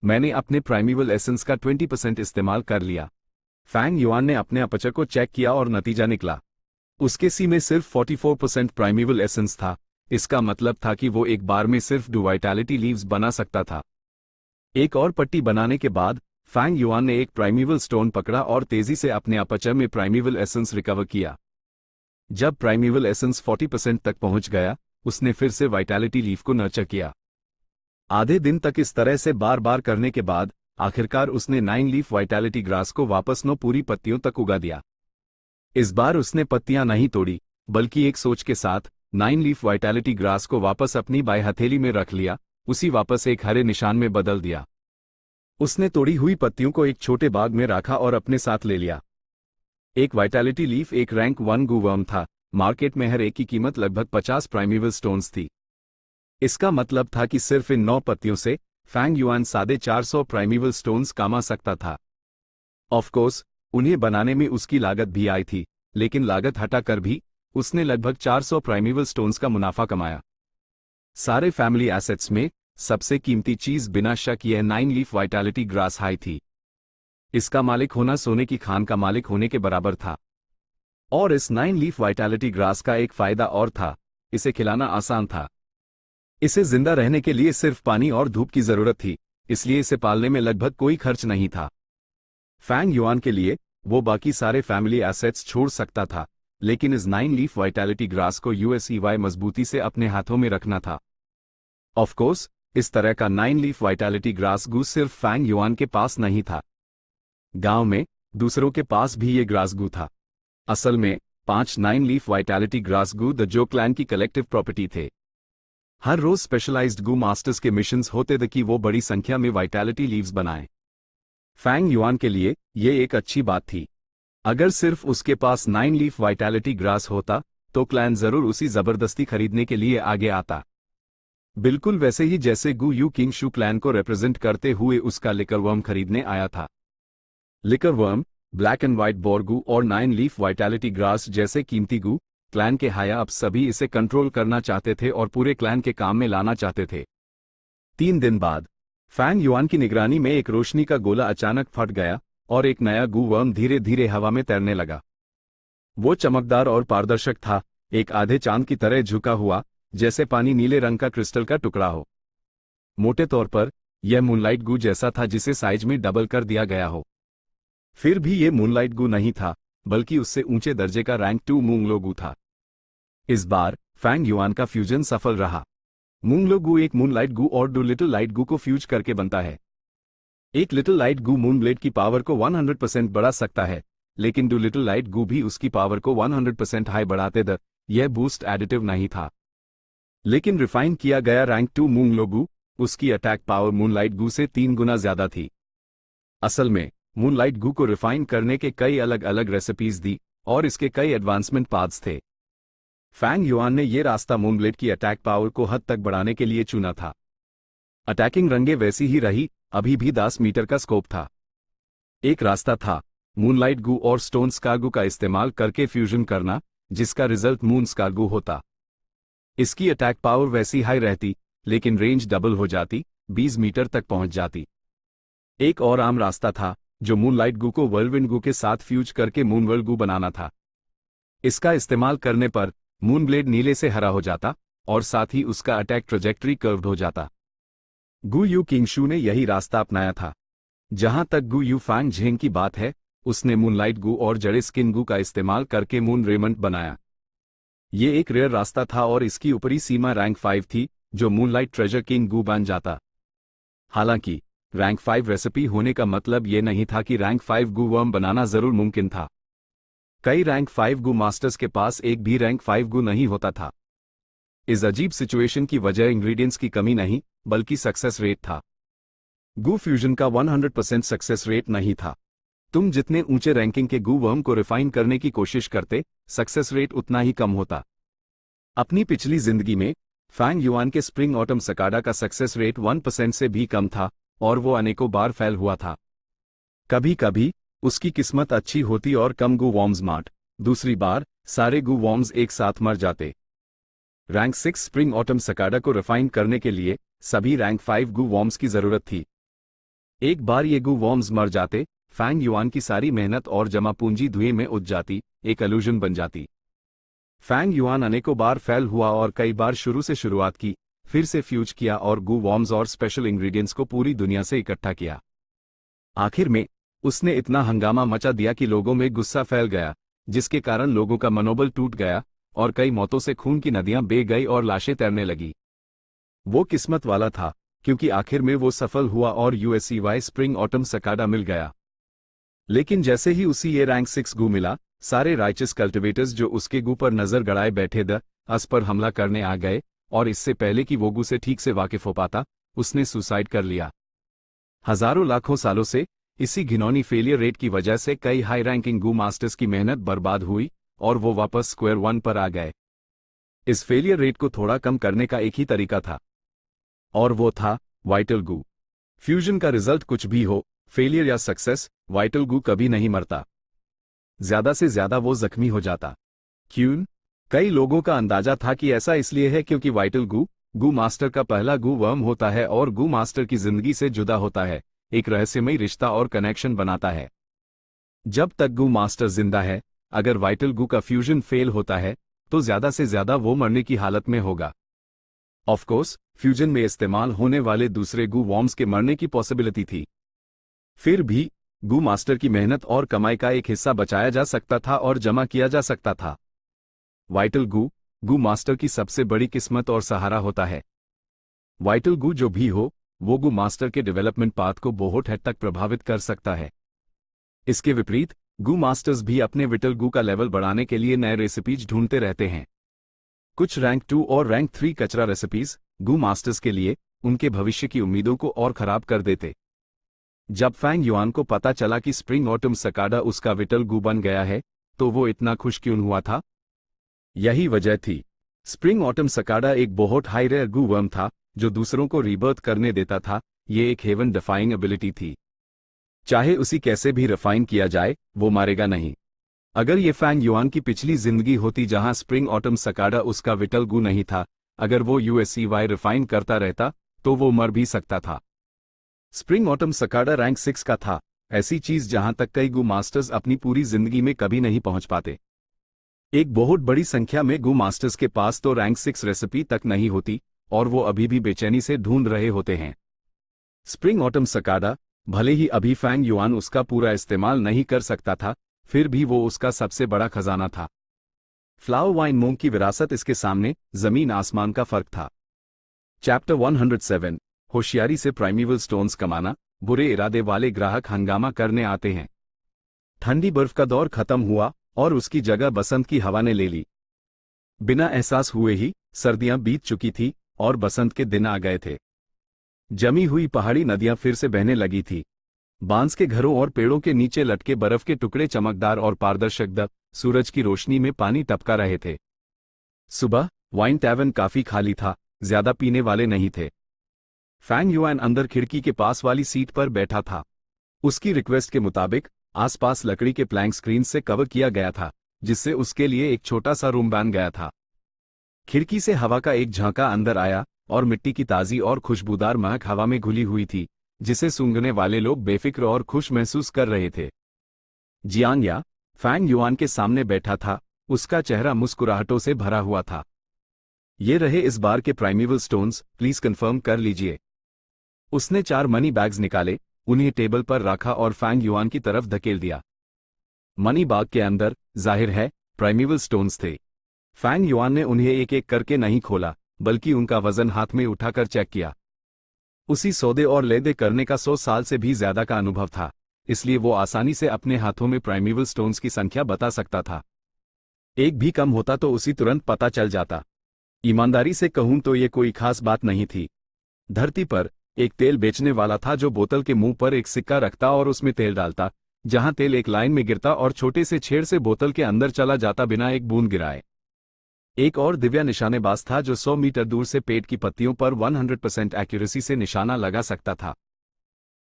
मैंने अपने प्राइमीवल एसेंस का 20% इस्तेमाल कर लिया। फैंग युआन ने अपने अपचर को चेक किया और नतीजा निकला। उसके सी में सिर्फ 44% प्राइमीवल एसेंस था। इसका मतलब था कि वो एक बार में सिर्फ 2 वाइटैलिटी लीव्स बना सकता था। एक और पट्टी बनाने के बाद फैंग युआन ने एक प्राइमीवल स्टोन पकड़ा और तेजी से अपने अपचर में प्राइमीवल एसेंस रिकवर किया। जब प्राइमीवल एसेंस 40% तक पहुंच गया, उसने फिर से वाइटैलिटी लीफ को नर्चर किया। आधे दिन तक इस तरह से बार बार करने के बाद आखिरकार उसने 9 लीफ वाइटैलिटी ग्रास को वापस 9 पूरी पत्तियों तक उगा दिया। इस बार उसने पत्तियां नहीं तोड़ी, बल्कि एक सोच के साथ 9 लीफ वाइटैलिटी ग्रास को वापस अपनी बाएं हथेली में रख लिया, उसी वापस एक हरे निशान में बदल दिया। उसने तोड़ी हुई पत्तियों को एक छोटे बाग में रखा और अपने साथ ले लिया। एक वाइटैलिटी लीफ एक रैंक 1 गूवर्म था। मार्केट में हर एक की कीमत लगभग 50 प्राइमेवल स्टोन्स थी। इसका मतलब था कि सिर्फ इन 9 पत्तियों से फैंग युआन साढ़े 400 प्राइमेवल स्टोन्स कमा सकता था। ऑफ कोर्स उन्हें बनाने में उसकी लागत भी आई थी, लेकिन लागत हटाकर भी उसने लगभग 400 प्राइमेवल स्टोन्स का मुनाफा कमाया। सारे फैमिली एसेट्स में सबसे कीमती चीज बिना शक यह 9 लीफ वाइटैलिटी ग्रास हाई थी। इसका मालिक होना सोने की खान का मालिक होने के बराबर था। और इस 9 लीफ वाइटैलिटी ग्रास का एक फायदा और था, इसे खिलाना आसान था। इसे जिंदा रहने के लिए सिर्फ पानी और धूप की जरूरत थी, इसलिए इसे पालने में लगभग कोई खर्च नहीं था। फैंग युआन के लिए वो बाकी सारे फैमिली एसेट्स छोड़ सकता था, लेकिन इस 9 लीफ वाइटैलिटी ग्रास को यूएसईवाई मजबूती से अपने हाथों में रखना था। ऑफ कोर्स इस तरह का 9 लीफ वाइटैलिटी ग्रास गू सिर्फ फैंग युआन के पास नहीं था। गांव में दूसरों के पास भी ये ग्रास गू था। असल में 5 9 लीफ वाइटैलिटी ग्रास गू द जो क्लैन की कलेक्टिव प्रॉपर्टी थे। हर रोज स्पेशलाइज्ड गू मास्टर्स के मिशंस होते थे कि वो बड़ी संख्या में वाइटैलिटी लीव्स बनाएं। फैंग युआन के लिए ये एक अच्छी बात थी। अगर सिर्फ उसके पास 9 लीफ वाइटैलिटी ग्रास होता तो क्लैन जरूर उसी जबरदस्ती खरीदने के लिए आगे आता। बिल्कुल वैसे ही जैसे गू यू किंग शू क्लैन को रिप्रेजेंट करते हुए उसका लिकरवर्म खरीदने आया था। लिकरवर्म, ब्लैक एंड व्हाइट बोरगू और 9 लीफ वाइटैलिटी ग्रास जैसे कीमती गू क्लैन के हाया अब सभी इसे कंट्रोल करना चाहते थे और पूरे क्लैन के काम में लाना चाहते थे। 3 दिन बाद फैंग युआन की निगरानी में एक रोशनी का गोला अचानक फट गया और एक नया गू वर्म धीरे धीरे हवा में तैरने लगा। वो चमकदार और पारदर्शक था, एक आधे चांद की तरह झुका हुआ, जैसे पानी नीले रंग का क्रिस्टल का टुकड़ा हो। मोटे तौर पर यह मूनलाइट गू जैसा था जिसे साइज में डबल कर दिया गया हो। फिर भी ये मूनलाइट गू नहीं था, बल्कि उससे ऊंचे दर्जे का रैंक 2 मूंगलो गू था। इस बार फैंग युआन का फ्यूजन सफल रहा। मूंगलो गू एक मूनलाइट गू और 2 लिटिल लाइट गू को फ्यूज करके बनता है। एक लिटिल लाइट गू मून ब्लेड की पावर को 100% बढ़ा सकता है, लेकिन 2 लिटिल लाइट गू भी उसकी पावर को 100% हाई बढ़ाते थे। यह बूस्ट एडिटिव नहीं था। लेकिन रिफाइन किया गया रैंक 2 मूंगलो गू, उसकी अटैक पावर मूनलाइट गू से 3 गुना ज्यादा थी। असल में मूनलाइट गू को रिफाइन करने के कई अलग अलग रेसिपीज दी और इसके कई एडवांसमेंट पाथ्स थे। फैंग युआन ने यह रास्ता मूनब्लेड की अटैक पावर को हद तक बढ़ाने के लिए चुना था। अटैकिंग रंगे वैसी ही रही, अभी भी 10 मीटर का स्कोप था। एक रास्ता था मूनलाइट गू और स्टोन स्कारगू का इस्तेमाल करके फ्यूजन करना, जिसका रिजल्ट मून स्कारगू होता। इसकी अटैक पावर वैसी हाई रहती, लेकिन रेंज डबल हो जाती, 20 मीटर तक पहुंच जाती। एक और आम रास्ता था जो मूनलाइट गू को वर्ल्डविंड गू के साथ फ्यूज करके मूनवर्ल्ड गू बनाना था। इसका इस्तेमाल करने पर मूनब्लेड नीले से हरा हो जाता और साथ ही उसका अटैक ट्रैजेक्टरी कर्व्ड हो जाता। गू यू किंगशू ने यही रास्ता अपनाया था। जहां तक गू यू फैंग झेंग की बात है, उसने मूनलाइट गू और जड़े स्किन गू का इस्तेमाल करके मून रेमंड बनाया। ये एक रेयर रास्ता था और इसकी ऊपरी सीमा रैंक 5 थी, जो मूनलाइट ट्रेजर किंग गू बन जाता। हालांकि रैंक 5 रेसिपी होने का मतलब ये नहीं था कि रैंक 5 गू वर्म बनाना जरूर मुमकिन था। कई रैंक 5 गू मास्टर्स के पास एक भी रैंक 5 गू नहीं होता था। इस अजीब सिचुएशन की वजह इंग्रेडिएंट्स की कमी नहीं, बल्कि सक्सेस रेट था। गू फ्यूजन का 100% सक्सेस रेट नहीं था। तुम जितने ऊंचे रैंकिंग के गू वर्म को रिफाइन करने की कोशिश करते, सक्सेस रेट उतना ही कम होता। अपनी पिछली जिंदगी में फैंग युआन के स्प्रिंग ऑटम सकाडा का सक्सेस रेट 1% से भी कम था और वो अनेकों बार फेल हुआ था। कभी कभी उसकी किस्मत अच्छी होती और कम गू वॉर्म्स मार्ट, दूसरी बार सारे गू वॉर्म्स एक साथ मर जाते। रैंक 6 स्प्रिंग ऑटम सकाडा को रिफाइन करने के लिए सभी रैंक 5 गू वॉर्म्स की जरूरत थी। एक बार ये गू वॉर्म्स मर जाते, फैंग युआन की सारी मेहनत और जमा पूंजी धुएं में उठ जाती, एक इल्यूजन बन जाती। फैंग युआन अनेकों बार फेल हुआ और कई बार शुरू से शुरुआत की, फिर से फ्यूज किया और गू वॉर्म्स और स्पेशल इंग्रेडिएंट्स को पूरी दुनिया से इकट्ठा किया। आखिर में उसने इतना हंगामा मचा दिया कि लोगों में गुस्सा फैल गया, जिसके कारण लोगों का मनोबल टूट गया और कई मौतों से खून की नदियां बह गई और लाशें तैरने लगी। वो किस्मत वाला था, क्योंकि आखिर में वो सफल हुआ और यूएसईवाई स्प्रिंग ऑटम सकाडा मिल गया। लेकिन जैसे ही उसी ये रैंक 6 गू मिला, सारे राइचस कल्टिवेटर्स जो उसके गू पर नजर गड़ाए बैठे अस पर हमला करने आ गए, और इससे पहले कि वो गू से ठीक से वाकिफ हो पाता, उसने सुसाइड कर लिया। हजारों लाखों सालों से इसी घिनौनी फेलियर रेट की वजह से कई हाई रैंकिंग गू मास्टर्स की मेहनत बर्बाद हुई और वो वापस स्क्वायर वन पर आ गए। इस फेलियर रेट को थोड़ा कम करने का एक ही तरीका था, और वो था वाइटल गू। फ्यूजन का रिजल्ट कुछ भी हो, फेलियर या सक्सेस, वाइटल गू कभी नहीं मरता। ज्यादा से ज्यादा वो जख्मी हो जाता। क्यों? कई लोगों का अंदाजा था कि ऐसा इसलिए है क्योंकि वाइटल गू मास्टर का पहला गू वर्म होता है और गू मास्टर की जिंदगी से जुदा होता है, एक रहस्यमयी रिश्ता और कनेक्शन बनाता है। जब तक गू मास्टर जिंदा है, अगर वाइटल गू का फ्यूजन फेल होता है तो ज्यादा से ज्यादा वो मरने की हालत में होगा। ऑफ कोर्स, फ्यूजन में इस्तेमाल होने वाले दूसरे गू वॉर्म्स के मरने की पॉसिबिलिटी थी। फिर भी गू मास्टर की मेहनत और कमाई का एक हिस्सा बचाया जा सकता था और जमा किया जा सकता था। वाइटल गू मास्टर की सबसे बड़ी किस्मत और सहारा होता है। वाइटल गू जो भी हो, वो गू मास्टर के डेवलपमेंट पाथ को बहुत हद तक प्रभावित कर सकता है। इसके विपरीत, गू मास्टर्स भी अपने विटल गू का लेवल बढ़ाने के लिए नए रेसिपीज ढूंढते रहते हैं। कुछ रैंक 2 और रैंक 3 कचरा रेसिपीज गू मास्टर्स के लिए उनके भविष्य की उम्मीदों को और खराब कर देते। जब फैंग युआन को पता चला कि स्प्रिंग ऑटम सकाडा उसका विटल गू बन गया है, तो वो इतना खुश क्यों हुआ था? यही वजह थी। स्प्रिंग ऑटम सकाडा एक बहुत हाई रेयर गू वर्म था जो दूसरों को रीबर्थ करने देता था। ये एक हेवन डिफाइंग एबिलिटी थी। चाहे उसी कैसे भी रिफाइन किया जाए, वो मारेगा नहीं। अगर ये फैंग युआन की पिछली जिंदगी होती जहां स्प्रिंग ऑटम सकाडा उसका विटल गू नहीं था, अगर वो यूएसईवाई रिफाइन करता रहता, तो वो मर भी सकता था। स्प्रिंग ऑटम सकाडा रैंक 6 का था, ऐसी चीज जहां तक कई गू मास्टर्स अपनी पूरी जिंदगी में कभी नहीं पहुंच पाते। एक बहुत बड़ी संख्या में गू मास्टर्स के पास तो रैंक 6 रेसिपी तक नहीं होती, और वो अभी भी बेचैनी से ढूंढ रहे होते हैं। स्प्रिंग ऑटम सकाडा, भले ही अभी फैंग युआन उसका पूरा इस्तेमाल नहीं कर सकता था, फिर भी वो उसका सबसे बड़ा खजाना था। फ्लावर वाइन मोंग की विरासत इसके सामने जमीन आसमान का फर्क था। चैप्टर 107, होशियारी से प्राइमीवल स्टोन्स कमाना। बुरे इरादे वाले ग्राहक हंगामा करने आते हैं। ठंडी बर्फ का दौर खत्म हुआ और उसकी जगह बसंत की हवा ने ले ली। बिना एहसास हुए ही सर्दियां बीत चुकी थी और बसंत के दिन आ गए थे। जमी हुई पहाड़ी नदियां फिर से बहने लगी थी। बांस के घरों और पेड़ों के नीचे लटके बर्फ के टुकड़े चमकदार और पारदर्शक सूरज की रोशनी में पानी टपका रहे थे। सुबह वाइन टैवर्न काफी खाली था, ज्यादा पीने वाले नहीं थे। फैंग युआन अंदर खिड़की के पास वाली सीट पर बैठा था। उसकी रिक्वेस्ट के मुताबिक आसपास लकड़ी के प्लैंक स्क्रीन से कवर किया गया था, जिससे उसके लिए एक छोटा सा रूम बन गया था। खिड़की से हवा का एक झांका अंदर आया और मिट्टी की ताजी और खुशबूदार महक हवा में घुली हुई थी, जिसे सूंघने वाले लोग बेफिक्र और खुश महसूस कर रहे थे। जियांग या फैंग युआन के सामने बैठा था, उसका चेहरा मुस्कुराहटों से भरा हुआ था। ये रहे इस बार के प्राइमीवल स्टोन्स, प्लीज कंफर्म कर लीजिए। उसने 4 मनी बैग्स निकाले, उन्हें टेबल पर रखा और फैंग युआन की तरफ धकेल दिया। मनी बैग के अंदर, जाहिर है, प्राइमीवल स्टोन्स थे। फैंग युआन ने उन्हें एक एक करके नहीं खोला, बल्कि उनका वजन हाथ में उठाकर चेक किया। उसी सौदे और लेदे करने का 100 साल से भी ज्यादा का अनुभव था, इसलिए वो आसानी से अपने हाथों में प्राइमीवल स्टोन्स की संख्या बता सकता था। एक भी कम होता तो उसी तुरंत पता चल जाता। ईमानदारी से कहूं तो ये कोई खास बात नहीं थी। धरती पर एक तेल बेचने वाला था जो बोतल के मुंह पर एक सिक्का रखता और उसमें तेल डालता, जहां तेल एक लाइन में गिरता और छोटे से छेड़ से बोतल के अंदर चला जाता बिना एक बूंद गिराए। एक और दिव्या निशानेबाज था जो 100 मीटर दूर से पेट की पत्तियों पर 100% एक्यूरेसी से निशाना लगा सकता था।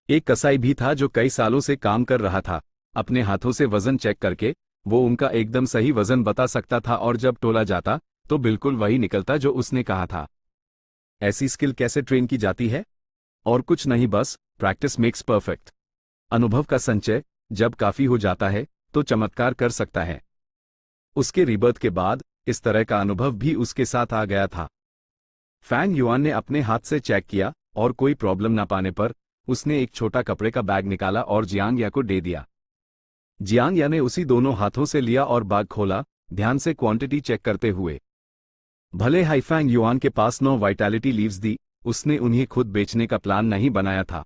एक कसाई भी था जो कई सालों से काम कर रहा था। अपने हाथों से वजन चेक करके वो उनका एकदम सही वजन बता सकता था और जब तोला जाता तो बिल्कुल वही निकलता जो उसने कहा था। ऐसी स्किल कैसे ट्रेन की जाती है? और कुछ नहीं, बस प्रैक्टिस मेक्स परफेक्ट। अनुभव का संचय जब काफी हो जाता है तो चमत्कार कर सकता है। उसके रिबर्थ के बाद इस तरह का अनुभव भी उसके साथ आ गया था। फैंग युआन ने अपने हाथ से चेक किया और कोई प्रॉब्लम ना पाने पर उसने एक छोटा कपड़े का बैग निकाला और जियांग या को दे दिया। जियांग या ने उसी दोनों हाथों से लिया और बैग खोला, ध्यान से क्वांटिटी चेक करते हुए। भले हाई फैंग युआन के पास 9 वाइटैलिटी लीव्स दी, उसने उन्हें खुद बेचने का प्लान नहीं बनाया था।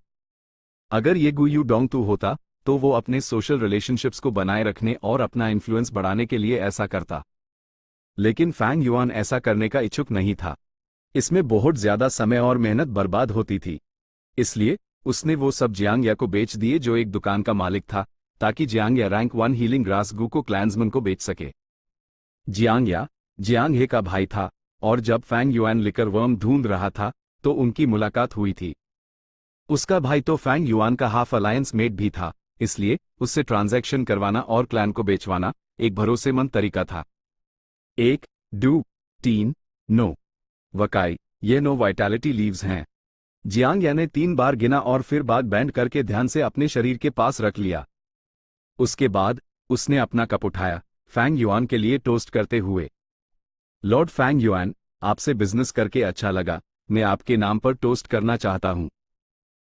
अगर ये गु यू डोंग तू होता तो वो अपने सोशल रिलेशनशिप्स को बनाए रखने और अपना इन्फ्लुएंस बढ़ाने के लिए ऐसा करता। लेकिन फैंग युआन ऐसा करने का इच्छुक नहीं था। इसमें बहुत ज्यादा समय और मेहनत बर्बाद होती थी। इसलिए उसने वो सब जियांग या को बेच दिए जो एक दुकान का मालिक था, ताकि जियांग या रैंक 1 हीलिंग ग्रास गु को क्लैंसमैन को बेच सके। जियांग हे का भाई था, और जब फैंग युआन लिकर वर्म ढूंढ रहा था तो उनकी मुलाकात हुई थी। उसका भाई तो फैंग युआन का हाफ अलायंस मेट भी था, इसलिए उससे ट्रांजैक्शन करवाना और क्लैन को बेचवाना एक भरोसेमंद तरीका था। 1, 2, 3, 9 वकाई, ये 9 वाइटैलिटी लीव्स हैं। जियांग या ने 3 बार गिना और फिर बात बैंड करके ध्यान से अपने शरीर के पास रख लिया। उसके बाद उसने अपना कप उठाया, फैंग युआन के लिए टोस्ट करते हुए। लॉर्ड फैंग युआन, आपसे बिजनेस करके अच्छा लगा, मैं आपके नाम पर टोस्ट करना चाहता हूं।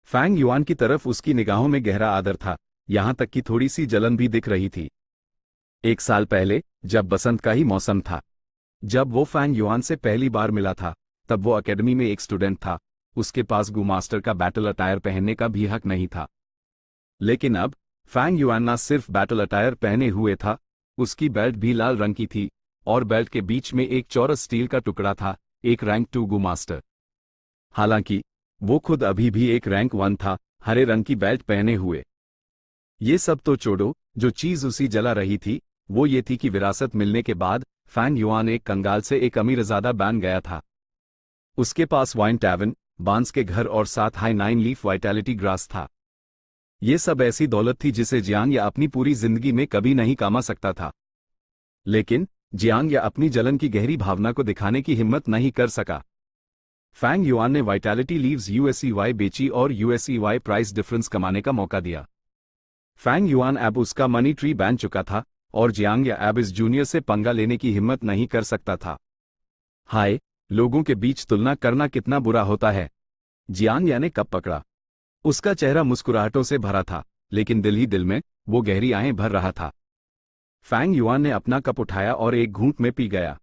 फैंग युआन की तरफ उसकी निगाहों में गहरा आदर था, यहां तक कि थोड़ी सी जलन भी दिख रही थी। 1 साल पहले, जब बसंत का ही मौसम था, जब वो फैंग युआन से पहली बार मिला था, तब वो एकेडमी में एक स्टूडेंट था, उसके पास गु मास्टर का बैटल अटायर पहनने का भी हक नहीं था। लेकिन अब फैंग युआन ना सिर्फ बैटल अटायर पहने हुए था, उसकी बेल्ट भी लाल रंग की थी, और बेल्ट के बीच में एक चौरस स्टील का टुकड़ा था, एक रैंक 2 गु मास्टर। हालांकि वो खुद अभी भी एक रैंक 1 था, हरे रंग की बेल्ट पहने हुए। ये सब तो छोड़ो, जो चीज उसी जला रही थी वो ये थी कि विरासत मिलने के बाद फैंग युआन एक कंगाल से एक अमीरजादा बन गया था। उसके पास वाइन टैवन, बांस के घर और 7 हाई 9 लीफ वाइटैलिटी ग्रास था। ये सब ऐसी दौलत थी जिसे जियांग या अपनी पूरी जिंदगी में कभी नहीं कमा सकता था। लेकिन जियांग या अपनी जलन की गहरी भावना को दिखाने की हिम्मत नहीं कर सका। फैंग युआन ने वाइटैलिटी लीव्स यूएसईवाई बेची और यूएसईवाई प्राइस डिफरेंस कमाने का मौका दिया। फैंग युआन अब उसका मनी ट्री बन चुका था, और जियांग या अब इस जूनियर से पंगा लेने की हिम्मत नहीं कर सकता था। हाय, लोगों के बीच तुलना करना कितना बुरा होता है। जियांग या ने कप पकड़ा। उसका चेहरा मुस्कुराहटों से भरा था, लेकिन दिल ही दिल में वो गहरी आहें भर रहा था। फैंग युआन ने अपना कप उठाया और एक घूंट में पी गया।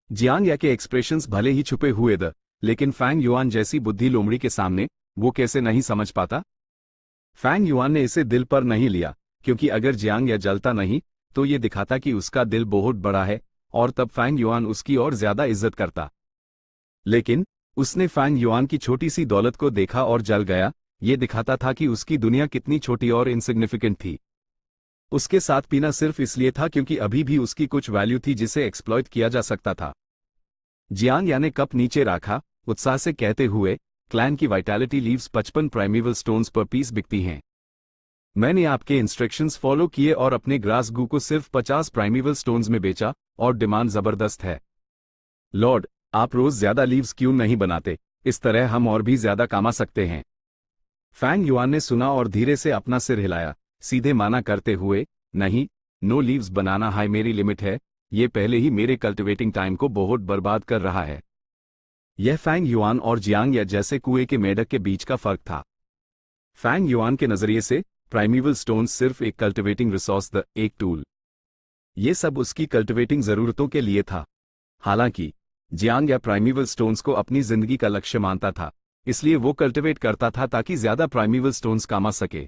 जियांग या के एक्सप्रेशंस भले ही छुपे हुए थे, लेकिन फैंग युआन जैसी बुद्धि लोमड़ी के सामने वो कैसे नहीं समझ पाता। फैंग युआन ने इसे दिल पर नहीं लिया, क्योंकि अगर जियांग या जलता नहीं तो ये दिखाता कि उसका दिल बहुत बड़ा है, और तब फैंग युआन उसकी और ज्यादा इज्जत करता। लेकिन उसने फैंग युआन की छोटी सी दौलत को देखा और जल गया। ये दिखाता था कि उसकी दुनिया कितनी छोटी और इनसिग्निफिकेंट थी। उसके साथ पीना सिर्फ इसलिए था क्योंकि अभी भी उसकी कुछ वैल्यू थी जिसे एक्सप्लॉइट किया जा सकता था। जियांग या ने कप नीचे रखा, उत्साह से कहते हुए, क्लैन की वाइटैलिटी लीव्स 55 प्राइमेवल स्टोन्स पर पीस बिकती हैं। मैंने आपके इंस्ट्रक्शंस फॉलो किए और अपने ग्रास गू को सिर्फ 50 प्राइमेवल स्टोन्स में बेचा, और डिमांड जबरदस्त है। लॉर्ड, आप रोज ज्यादा लीव्स क्यों नहीं बनाते? इस तरह हम और भी ज्यादा कमा सकते हैं। फैंग युआन ने सुना और धीरे से अपना सिर हिलाया, सीधे माना करते हुए, नहीं, नो लीव्स बनाना हाई मेरी लिमिट है, ये पहले ही मेरे कल्टिवेटिंग टाइम को बहुत बर्बाद कर रहा है। यह फैंग युआन और जियांग या जैसे कुएं के मेढक के बीच का फर्क था। फैंग युआन के नजरिए से प्राइमेवल स्टोन्स सिर्फ एक कल्टिवेटिंग रिसोर्स द एक टूल। ये सब उसकी कल्टिवेटिंग जरूरतों के लिए था। हालांकि जियांग या प्राइमेवल स्टोन्स को अपनी जिंदगी का लक्ष्य मानता था, इसलिए वो कल्टिवेट करता था ताकि ज्यादा प्राइमेवल स्टोन्स कमा सके।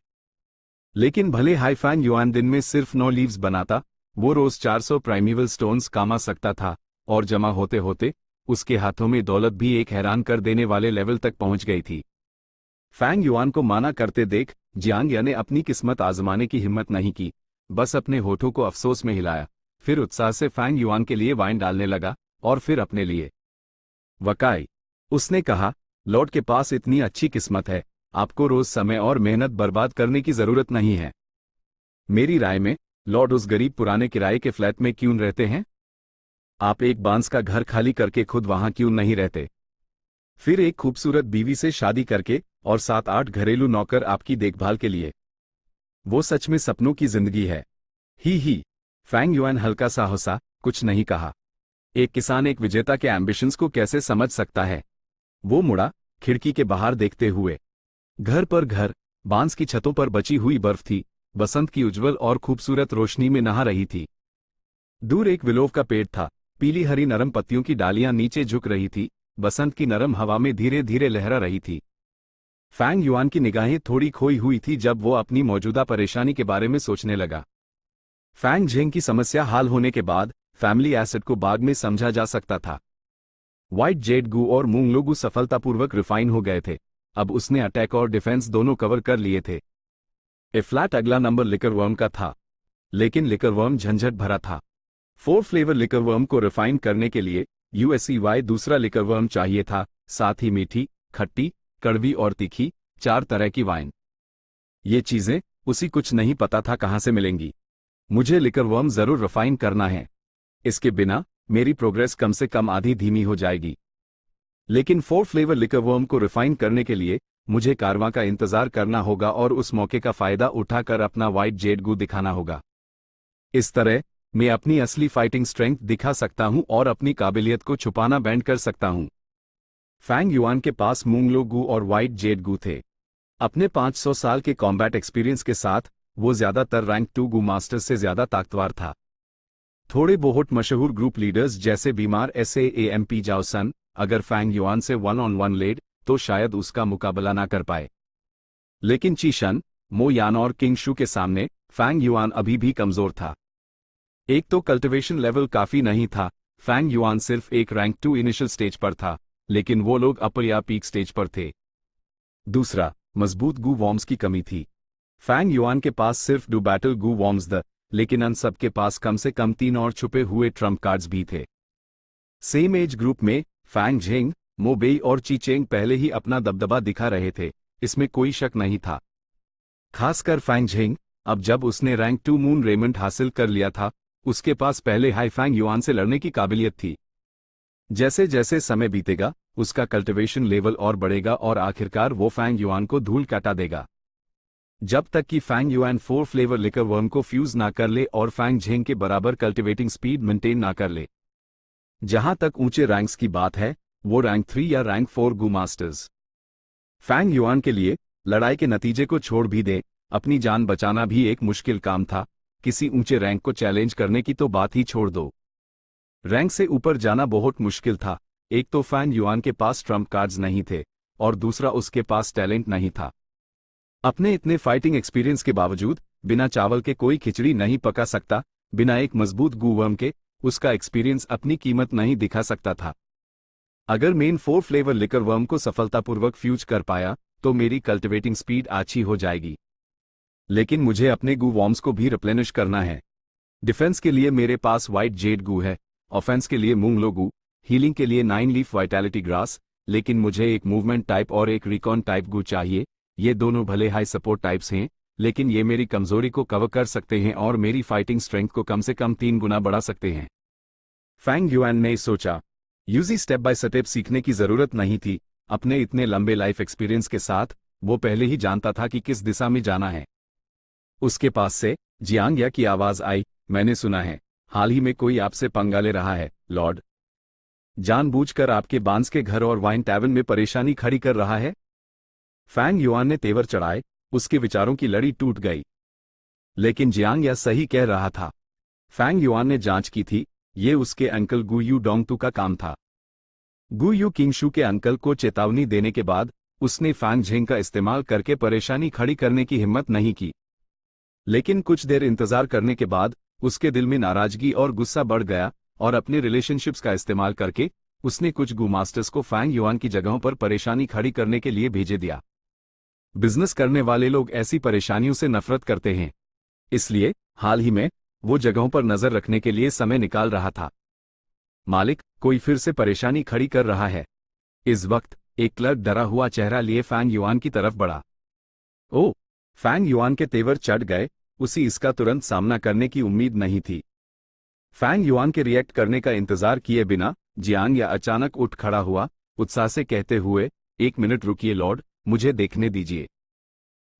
लेकिन भले हाई फैंग युआन दिन में सिर्फ 9 लीव्स बनाता, वो रोज 400 प्राइमेवल स्टोन्स कमा सकता था, और जमा होते होते उसके हाथों में दौलत भी एक हैरान कर देने वाले लेवल तक पहुंच गई थी। फैंग युआन को माना करते देख जियांग या ने अपनी किस्मत आजमाने की हिम्मत नहीं की, बस अपने होठों को अफसोस में हिलाया, फिर उत्साह से फैंग युआन के लिए वाइन डालने लगा, और फिर अपने लिए। वकाई, उसने कहा, लॉर्ड के पास इतनी अच्छी किस्मत है, आपको रोज समय और मेहनत बर्बाद करने की जरूरत नहीं है। मेरी राय में लॉर्ड उस गरीब पुराने किराए के फ्लैट में क्यों रहते हैं? आप एक बांस का घर खाली करके खुद वहां क्यों नहीं रहते? फिर एक खूबसूरत बीवी से शादी करके और 7-8 घरेलू नौकर आपकी देखभाल के लिए। वो सच में सपनों की जिंदगी है। ही। फैंग युआन हल्का सा हंसा, कुछ नहीं कहा। एक किसान एक विजेता के एम्बिशंस को कैसे समझ सकता है? वो मुड़ा, खिड़की के बाहर देखते हुए। घर पर घर, बांस की छतों पर बची हुई बर्फ थी, बसंत की उज्जवल और खूबसूरत रोशनी में नहा रही थी। दूर एक विलोव का पेड़ था, पीली हरी नरम पत्तियों की डालियां नीचे झुक रही थी, बसंत की नरम हवा में धीरे धीरे लहरा रही थी। फैंग युआन की निगाहें थोड़ी खोई हुई थी जब वो अपनी मौजूदा परेशानी के बारे में सोचने लगा। फैंग झेंग की समस्या हल होने के बाद फैमिली एसेट को बाद में समझा जा सकता था। व्हाइट जेड गू और मूंग लोगू सफलतापूर्वक रिफाइन हो गए थे। अब उसने अटैक और डिफेंस दोनों कवर कर लिए थे। ए फ्लैट अगला नंबर लिकरवर्म का था, लेकिन लिकरवर्म झंझट भरा था। 4 फ्लेवर लिकरवर्म को रिफाइन करने के लिए USEY दूसरा लिकरवर्म चाहिए था, साथ ही मीठी, खट्टी, कड़वी और तीखी 4 तरह की वाइन। ये चीजें उसी कुछ नहीं पता था कहां से मिलेंगी। मुझे लिकरवर्म जरूर रिफाइन करना है, इसके बिना मेरी प्रोग्रेस कम से कम आधी धीमी हो जाएगी। लेकिन 4 फ्लेवर लिकरवर्म को रिफाइन करने के लिए मुझे कारवां का इंतजार करना होगा और उस मौके का फायदा उठाकर अपना व्हाइट जेड गू दिखाना होगा। इस तरह मैं अपनी असली फाइटिंग स्ट्रेंथ दिखा सकता हूं और अपनी काबिलियत को छुपाना बैंड कर सकता हूं। फैंग युआन के पास मूंगलो गू और व्हाइट जेड गू थे। अपने 500 साल के कॉम्बैट एक्सपीरियंस के साथ वो ज्यादातर रैंक 2 गू मास्टर से ज्यादा ताकतवर था। थोड़े बहुत मशहूर ग्रुप लीडर्स जैसे बीमार SAAMP जाओसन अगर फैंग युआन से 1-on-1 लेड तो शायद उसका मुकाबला ना कर पाए। लेकिन चीशन, मो यान और किंग शू के सामने फैंग युआन अभी भी कमजोर था। एक तो कल्टिवेशन लेवल काफी नहीं था, फैंग युआन सिर्फ एक रैंक 2 इनिशियल स्टेज पर था, लेकिन वो लोग अपर या पीक स्टेज पर थे। दूसरा, मजबूत गू वॉर्म्स की कमी थी। फैंग युआन के पास सिर्फ डू बैटल गू वॉर्म्स लेकिन उन सब के पास कम से कम 3 और छुपे हुए ट्रम्प कार्ड्स भी थे। सेम एज ग्रुप में फैंग झेंग, मो बेई और ची चेंग पहले ही अपना दबदबा दिखा रहे थे, इसमें कोई शक नहीं था। खासकर फैंग झेंग, अब जब उसने रैंक 2 मून रेमंड हासिल कर लिया था, उसके पास पहले हाई फैंग युआन से लड़ने की काबिलियत थी। जैसे जैसे समय बीतेगा, उसका कल्टिवेशन लेवल और बढ़ेगा और आखिरकार वो फैंग युआन को धूल काटा देगा। जब तक कि फैंग युआन 4 फ्लेवर लिकरवर्म को फ्यूज ना कर ले और फैंग झेंग के बराबर कल्टिवेटिंग स्पीड मेंटेन ना कर ले। जहां तक ऊंचे रैंक्स की बात है, वो रैंक 3 या रैंक 4 गू मास्टर्स। फैंग युआन के लिए लड़ाई के नतीजे को छोड़ भी दे, अपनी जान बचाना भी एक मुश्किल काम था। किसी ऊंचे रैंक को चैलेंज करने की तो बात ही छोड़ दो, रैंक से ऊपर जाना बहुत मुश्किल था। एक तो फैंग युआन के पास ट्रम्प कार्ड्स नहीं थे और दूसरा उसके पास टैलेंट नहीं था। अपने इतने फाइटिंग एक्सपीरियंस के बावजूद बिना चावल के कोई खिचड़ी नहीं पका सकता, बिना एक मजबूत गूवर्म के उसका एक्सपीरियंस अपनी कीमत नहीं दिखा सकता था। अगर मेन 4 फ्लेवर लिकरवर्म को सफलतापूर्वक फ्यूज कर पाया तो मेरी कल्टिवेटिंग स्पीड अच्छी हो जाएगी। लेकिन मुझे अपने गू वॉर्म्स को भी रिप्लेनिश करना है। डिफेंस के लिए मेरे पास व्हाइट जेड गू है, ऑफेंस के लिए मूंगलो गू, हीलिंग के लिए 9 लीफ वाइटैलिटी ग्रास, लेकिन मुझे एक मूवमेंट टाइप और एक रिकॉन टाइप गू चाहिए। ये दोनों भले हाई सपोर्ट टाइप्स हैं, लेकिन ये मेरी कमजोरी को कवर कर सकते हैं और मेरी फाइटिंग स्ट्रेंथ को कम से कम 3 गुना बढ़ा सकते हैं। फैंग युआन ने सोचा, यूजी स्टेप बाय स्टेप सीखने की जरूरत नहीं थी। अपने इतने लंबे लाइफ एक्सपीरियंस के साथ वो पहले ही जानता था कि किस दिशा में जाना है। उसके पास से जियांग की आवाज आई, मैंने सुना है हाल ही में कोई आपसे पंगा ले रहा है लॉर्ड। जानबूझकर आपके बांस के घर और वाइन टैवन में परेशानी खड़ी कर रहा है। फैंग युआन ने तेवर चढ़ाए, उसके विचारों की लड़ी टूट गई। लेकिन जियांग सही कह रहा था। फैंग युआन ने जांच की थी, ये उसके अंकल गु यू डोंगतू का काम था। गु यू किंगशू के अंकल को चेतावनी देने के बाद उसने फैंग झेंग का इस्तेमाल करके परेशानी खड़ी करने की हिम्मत नहीं की। लेकिन कुछ देर इंतजार करने के बाद उसके दिल में नाराजगी और गुस्सा बढ़ गया और अपने रिलेशनशिप्स का इस्तेमाल करके उसने कुछ गू मास्टर्स को फैंग युआन की जगहों पर परेशानी खड़ी करने के लिए भेजे दिया। बिजनेस करने वाले लोग ऐसी परेशानियों से नफरत करते हैं, इसलिए हाल ही में वो जगहों पर नजर रखने के लिए समय निकाल रहा था। मालिक, कोई फिर से परेशानी खड़ी कर रहा है। इस वक्त एक क्लर्क डरा हुआ चेहरा लिए फैंग युआन की तरफ बढ़ा। ओह! फैंग युआन के तेवर चढ़ गए, उसी इसका तुरंत सामना करने की उम्मीद नहीं थी। फैंग युआन के रिएक्ट करने का इंतजार किए बिना जियांग अचानक उठ खड़ा हुआ, उत्साह से कहते हुए, 1 मिनट रुकिए लॉर्ड, मुझे देखने दीजिए।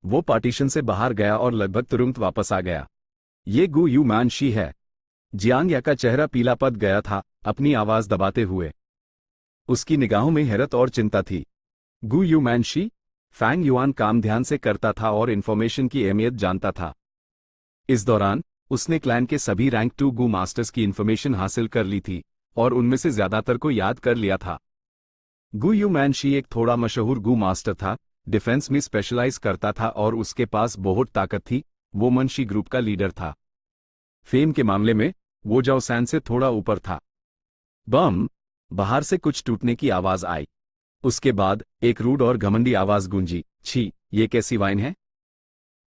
वो पार्टीशन से बाहर गया और लगभग तुरंत वापस आ गया। ये गु यू मैन शी है। जियांग का चेहरा पीला पड़ गया था, अपनी आवाज दबाते हुए। उसकी निगाहों में हैरत और चिंता थी। Gu Yue Man Shi? Fang Yuan काम ध्यान से करता था और इन्फॉर्मेशन की अहमियत जानता था। इस दौरान उसने क्लैन के सभी रैंक 2 गू मास्टर्स की इंफॉर्मेशन हासिल कर ली थी और उनमें से ज्यादातर को याद कर लिया था। गु यू मैनशी एक थोड़ा मशहूर गू मास्टर था, डिफेंस में स्पेशलाइज करता था और उसके पास बहुत ताकत थी। वो मनशी ग्रुप का लीडर था। फेम के मामले में वो जाओ सैन से थोड़ा ऊपर था। बम! बाहर से कुछ टूटने की आवाज आई। उसके बाद एक रूड और घमंडी आवाज गूंजी, छी, ये कैसी वाइन है?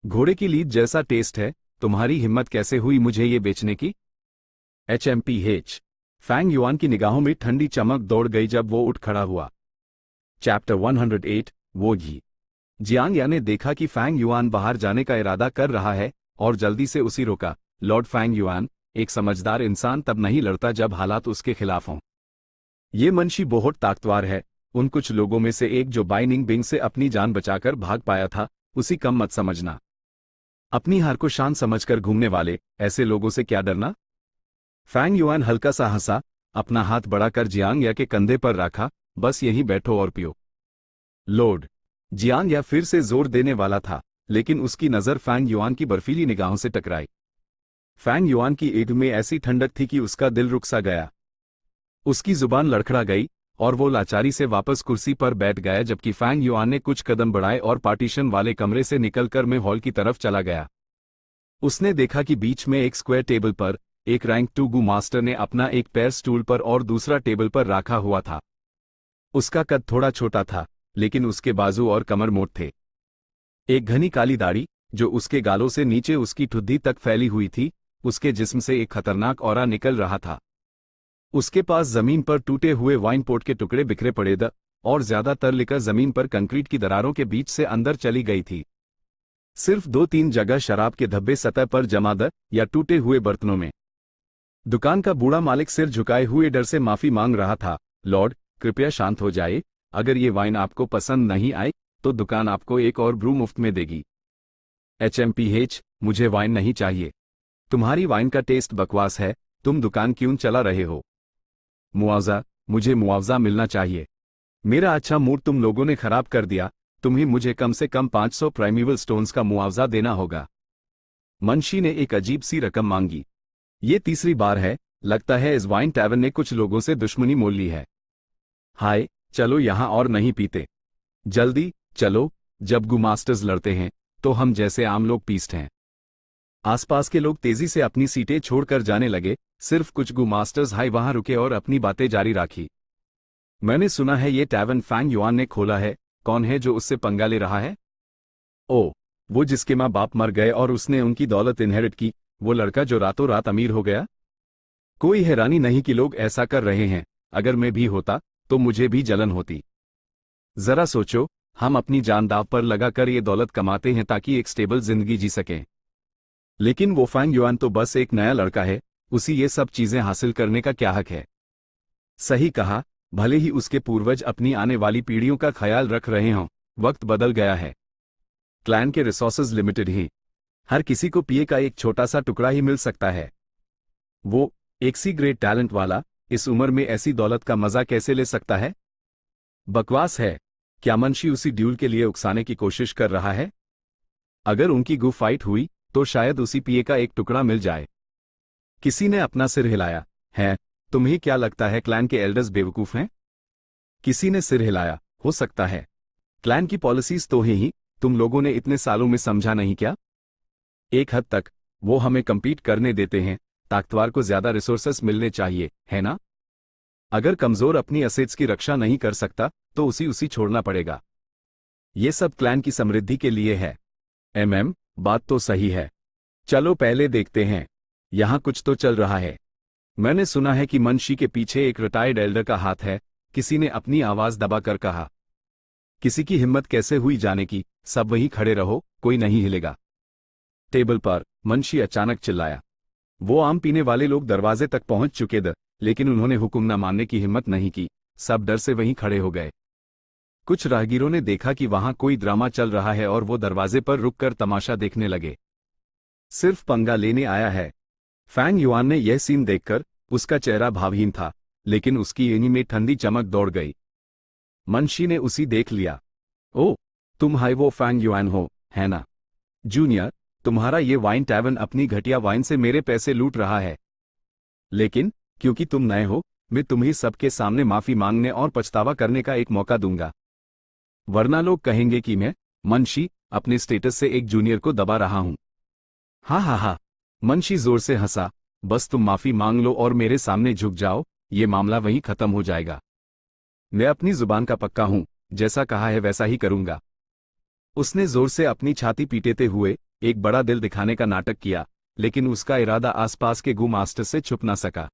घोड़े की लीद जैसा टेस्ट है। तुम्हारी हिम्मत कैसे हुई मुझे ये बेचने की? HMPH। फैंग युआन की निगाहों में ठंडी चमक दौड़ गई जब वो उठ खड़ा हुआ। चैप्टर 108 वो घी। जियांग या ने देखा कि फैंग युआन बाहर जाने का इरादा कर रहा है और जल्दी से उसी रोका। लॉर्ड फैंग युआन, एक समझदार इंसान तब नहीं लड़ता जब हालात उसके खिलाफ हों। ये मनशी बहुत ताकतवर है। उन कुछ लोगों में से एक जो बाइनिंग बिंग से अपनी जान बचाकर भाग पाया था, उसी कम मत समझना। अपनी हार को शान समझकर घूमने वाले ऐसे लोगों से क्या डरना? फैंग युआन हल्का सा हंसा, अपना हाथ बढ़ाकर जियांग या के कंधे पर रखा, बस यहीं बैठो और पियो। लॉर्ड। जियांग या फिर से जोर देने वाला था, लेकिन उसकी नजर फैंग युआन की बर्फीली निगाहों से टकराई। फैंग युआन की ईद में ऐसी ठंडक थी कि उसका दिल रुक सा गया। उसकी जुबान लड़खड़ा गई और वो लाचारी से वापस कुर्सी पर बैठ गया जबकि फैंग युआन ने कुछ कदम बढ़ाए और पार्टीशन वाले कमरे से निकलकर में हॉल की तरफ चला गया। उसने देखा कि बीच में एक स्क्वायर टेबल पर एक रैंक 2 गू मास्टर ने अपना एक पैर स्टूल पर और दूसरा टेबल पर रखा हुआ था। उसका कद थोड़ा छोटा था, लेकिन उसके बाजू और कमर मोट थे। एक घनी काली दाढ़ी, जो उसके गालों से नीचे उसकी ठुड्डी तक फैली हुई थी, उसके जिस्म से एक खतरनाक ऑरा निकल रहा था। उसके पास जमीन पर टूटे हुए वाइन पोट के टुकड़े बिखरे पड़े द और ज्यादातर लिकर जमीन पर कंक्रीट की दरारों के बीच से अंदर चली गई थी। सिर्फ 2-3 जगह शराब के धब्बे सतह पर जमा द या टूटे हुए बर्तनों में। दुकान का बूढ़ा मालिक सिर झुकाए हुए डर से माफी मांग रहा था। लॉर्ड, कृपया शांत हो जाए। अगर ये वाइन आपको पसंद नहीं आए तो दुकान आपको एक और ब्रू मुफ्त में देगी। HMPH, मुझे वाइन नहीं चाहिए। तुम्हारी वाइन का टेस्ट बकवास है। तुम दुकान क्यों चला रहे हो? मुआवजा, मुझे मुआवजा मिलना चाहिए। मेरा अच्छा मूड तुम लोगों ने खराब कर दिया। तुम्हें मुझे कम से कम 500 प्राइमेवल स्टोन्स का मुआवजा देना होगा। मनशी ने एक अजीब सी रकम मांगी। ये तीसरी बार है, लगता है इस वाइन टैवर्न ने कुछ लोगों से दुश्मनी मोल ली है। हाय, चलो यहां और नहीं पीते। जल्दी चलो, जब गू मास्टर्स लड़ते हैं तो हम जैसे आम लोग पीसते हैं। आसपास के लोग तेजी से अपनी सीटें छोड़कर जाने लगे। सिर्फ कुछ गू मास्टर्स हाई वहां रुके और अपनी बातें जारी रखी। मैंने सुना है ये टैवर्न फैंग युआन ने खोला है। कौन है जो उससे पंगा ले रहा है? ओ, वो जिसके माँ बाप मर गए और उसने उनकी दौलत इनहेरिट की, वो लड़का जो रातों रात अमीर हो गया। कोई हैरानी नहीं कि लोग ऐसा कर रहे हैं। अगर मैं भी होता तो मुझे भी जलन होती। जरा सोचो, हम अपनी जान दांव पर लगाकर ये दौलत कमाते हैं ताकि एक स्टेबल जिंदगी जी सकें। लेकिन वो फैंग युआन तो बस एक नया लड़का है, उसी ये सब चीजें हासिल करने का क्या हक है? सही कहा, भले ही उसके पूर्वज अपनी आने वाली पीढ़ियों का ख्याल रख रहे हों, वक्त बदल गया है। क्लैन के रिसोर्सेज लिमिटेड ही। हर किसी को पिए का एक छोटा सा टुकड़ा ही मिल सकता है। वो, एक सी ग्रेट टैलेंट वाला, इस उम्र में ऐसी दौलत का मजा कैसे ले सकता है? बकवास है। क्या मनशी उसी ड्यूल के लिए उकसाने की कोशिश कर रहा है? अगर उनकी गु फाइट हुई तो शायद उसी पिए का एक टुकड़ा मिल जाए। किसी ने अपना सिर हिलाया। है, तुम्हें क्या लगता है क्लैन के एल्डर्स बेवकूफ हैं? किसी ने सिर हिलाया। हो सकता है। क्लैन की पॉलिसीज तो हैं ही, तुम लोगों ने इतने सालों में समझा नहीं क्या? एक हद तक वो हमें कंपीट करने देते हैं। ताकतवर को ज्यादा रिसोर्सेस मिलने चाहिए, है ना? अगर कमजोर अपनी असेट्स की रक्षा नहीं कर सकता तो उसी छोड़ना पड़ेगा। ये सब क्लैन की समृद्धि के लिए है। बात तो सही है। चलो पहले देखते हैं। यहां कुछ तो चल रहा है। मैंने सुना है कि मनशी के पीछे एक रिटायर्ड एल्डर का हाथ है, किसी ने अपनी आवाज दबाकर कहा। किसी की हिम्मत कैसे हुई जाने की? सब वहीं खड़े रहो, कोई नहीं हिलेगा। टेबल पर मनशी अचानक चिल्लाया। वो आम पीने वाले लोग दरवाजे तक पहुंच चुके थे, लेकिन उन्होंने हुक्म न मानने की हिम्मत नहीं की। सब डर से वहीं खड़े हो गए। कुछ राहगीरों ने देखा कि वहां कोई ड्रामा चल रहा है और वो दरवाजे पर रुककर तमाशा देखने लगे। सिर्फ पंगा लेने आया है। फैंग युआन ने यह सीन देखकर, उसका चेहरा भावहीन था, लेकिन उसकी आंखों में ठंडी चमक दौड़ गई। मनशी ने उसी देख लिया। ओ, तुम हाई वो फैंग युआन हो, है ना? जूनियर, तुम्हारा ये वाइन टैवर्न अपनी घटिया वाइन से मेरे पैसे लूट रहा है। लेकिन क्योंकि तुम नए हो, मैं तुम्हें सबके सामने माफी मांगने और पछतावा करने का एक मौका दूंगा, वरना लोग कहेंगे कि मैं, मुंशी, अपने स्टेटस से एक जूनियर को दबा रहा हूं। हा हा हा। मुंशी जोर से हंसा। बस तुम माफी मांग लो और मेरे सामने झुक जाओ, ये मामला वहीं खत्म हो जाएगा। मैं अपनी जुबान का पक्का हूं, जैसा कहा है वैसा ही करूंगा। उसने जोर से अपनी छाती पीटते हुए एक बड़ा दिल दिखाने का नाटक किया, लेकिन उसका इरादा आसपास के गू मास्टर से छुप ना सका।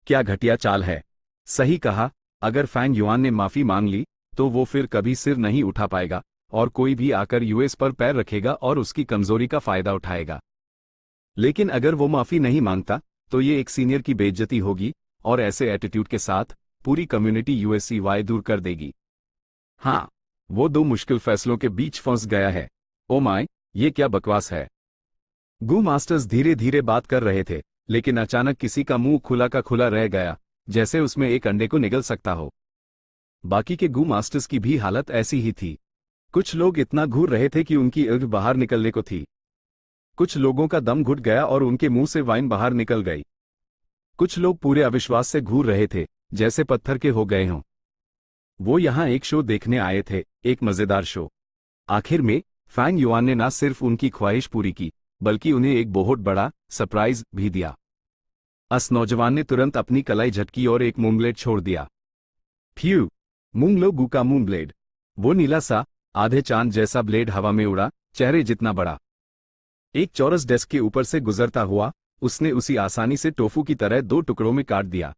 क्या घटिया चाल है। सही कहा, अगर फैंग युआन ने माफी मांग ली तो वो फिर कभी सिर नहीं उठा पाएगा और कोई भी आकर यूएस पर पैर रखेगा और उसकी कमजोरी का फायदा उठाएगा। लेकिन अगर वो माफी नहीं मांगता तो ये एक सीनियर की बेइज्जती होगी और ऐसे एटीट्यूड के साथ पूरी कम्युनिटी यूएससीवाई दूर कर देगी। हाँ, वो दो मुश्किल फैसलों के बीच फंस गया है। ओ माय, ये क्या बकवास है। गू मास्टर्स धीरे धीरे बात कर रहे थे, लेकिन अचानक किसी का मुंह खुला का खुला रह गया, जैसे उसमें एक अंडे को निगल सकता हो। बाकी के गू मास्टर्स की भी हालत ऐसी ही थी। कुछ लोग इतना घूर रहे थे कि उनकी ईख बाहर निकलने को थी। कुछ लोगों का दम घुट गया और उनके मुंह से वाइन बाहर निकल गई। कुछ लोग पूरे अविश्वास से घूर रहे थे, जैसे पत्थर के हो गए हों। वो यहां एक शो देखने आए थे, एक मजेदार शो। आखिर में फैंग युआन ने न सिर्फ उनकी ख्वाहिश पूरी की, बल्कि उन्हें एक बहुत बड़ा सरप्राइज भी दिया। अस नौजवान ने तुरंत अपनी कलाई झटकी और एक मूंगब्लेड छोड़ दिया। फ्यू, मूंगलो गू का मूंगब्लेड। वो नीला सा, आधे चांद जैसा ब्लेड हवा में उड़ा, चेहरे जितना बड़ा। एक चौरस डेस्क के ऊपर से गुजरता हुआ उसने उसी आसानी से टोफू की तरह दो टुकड़ों में काट दिया।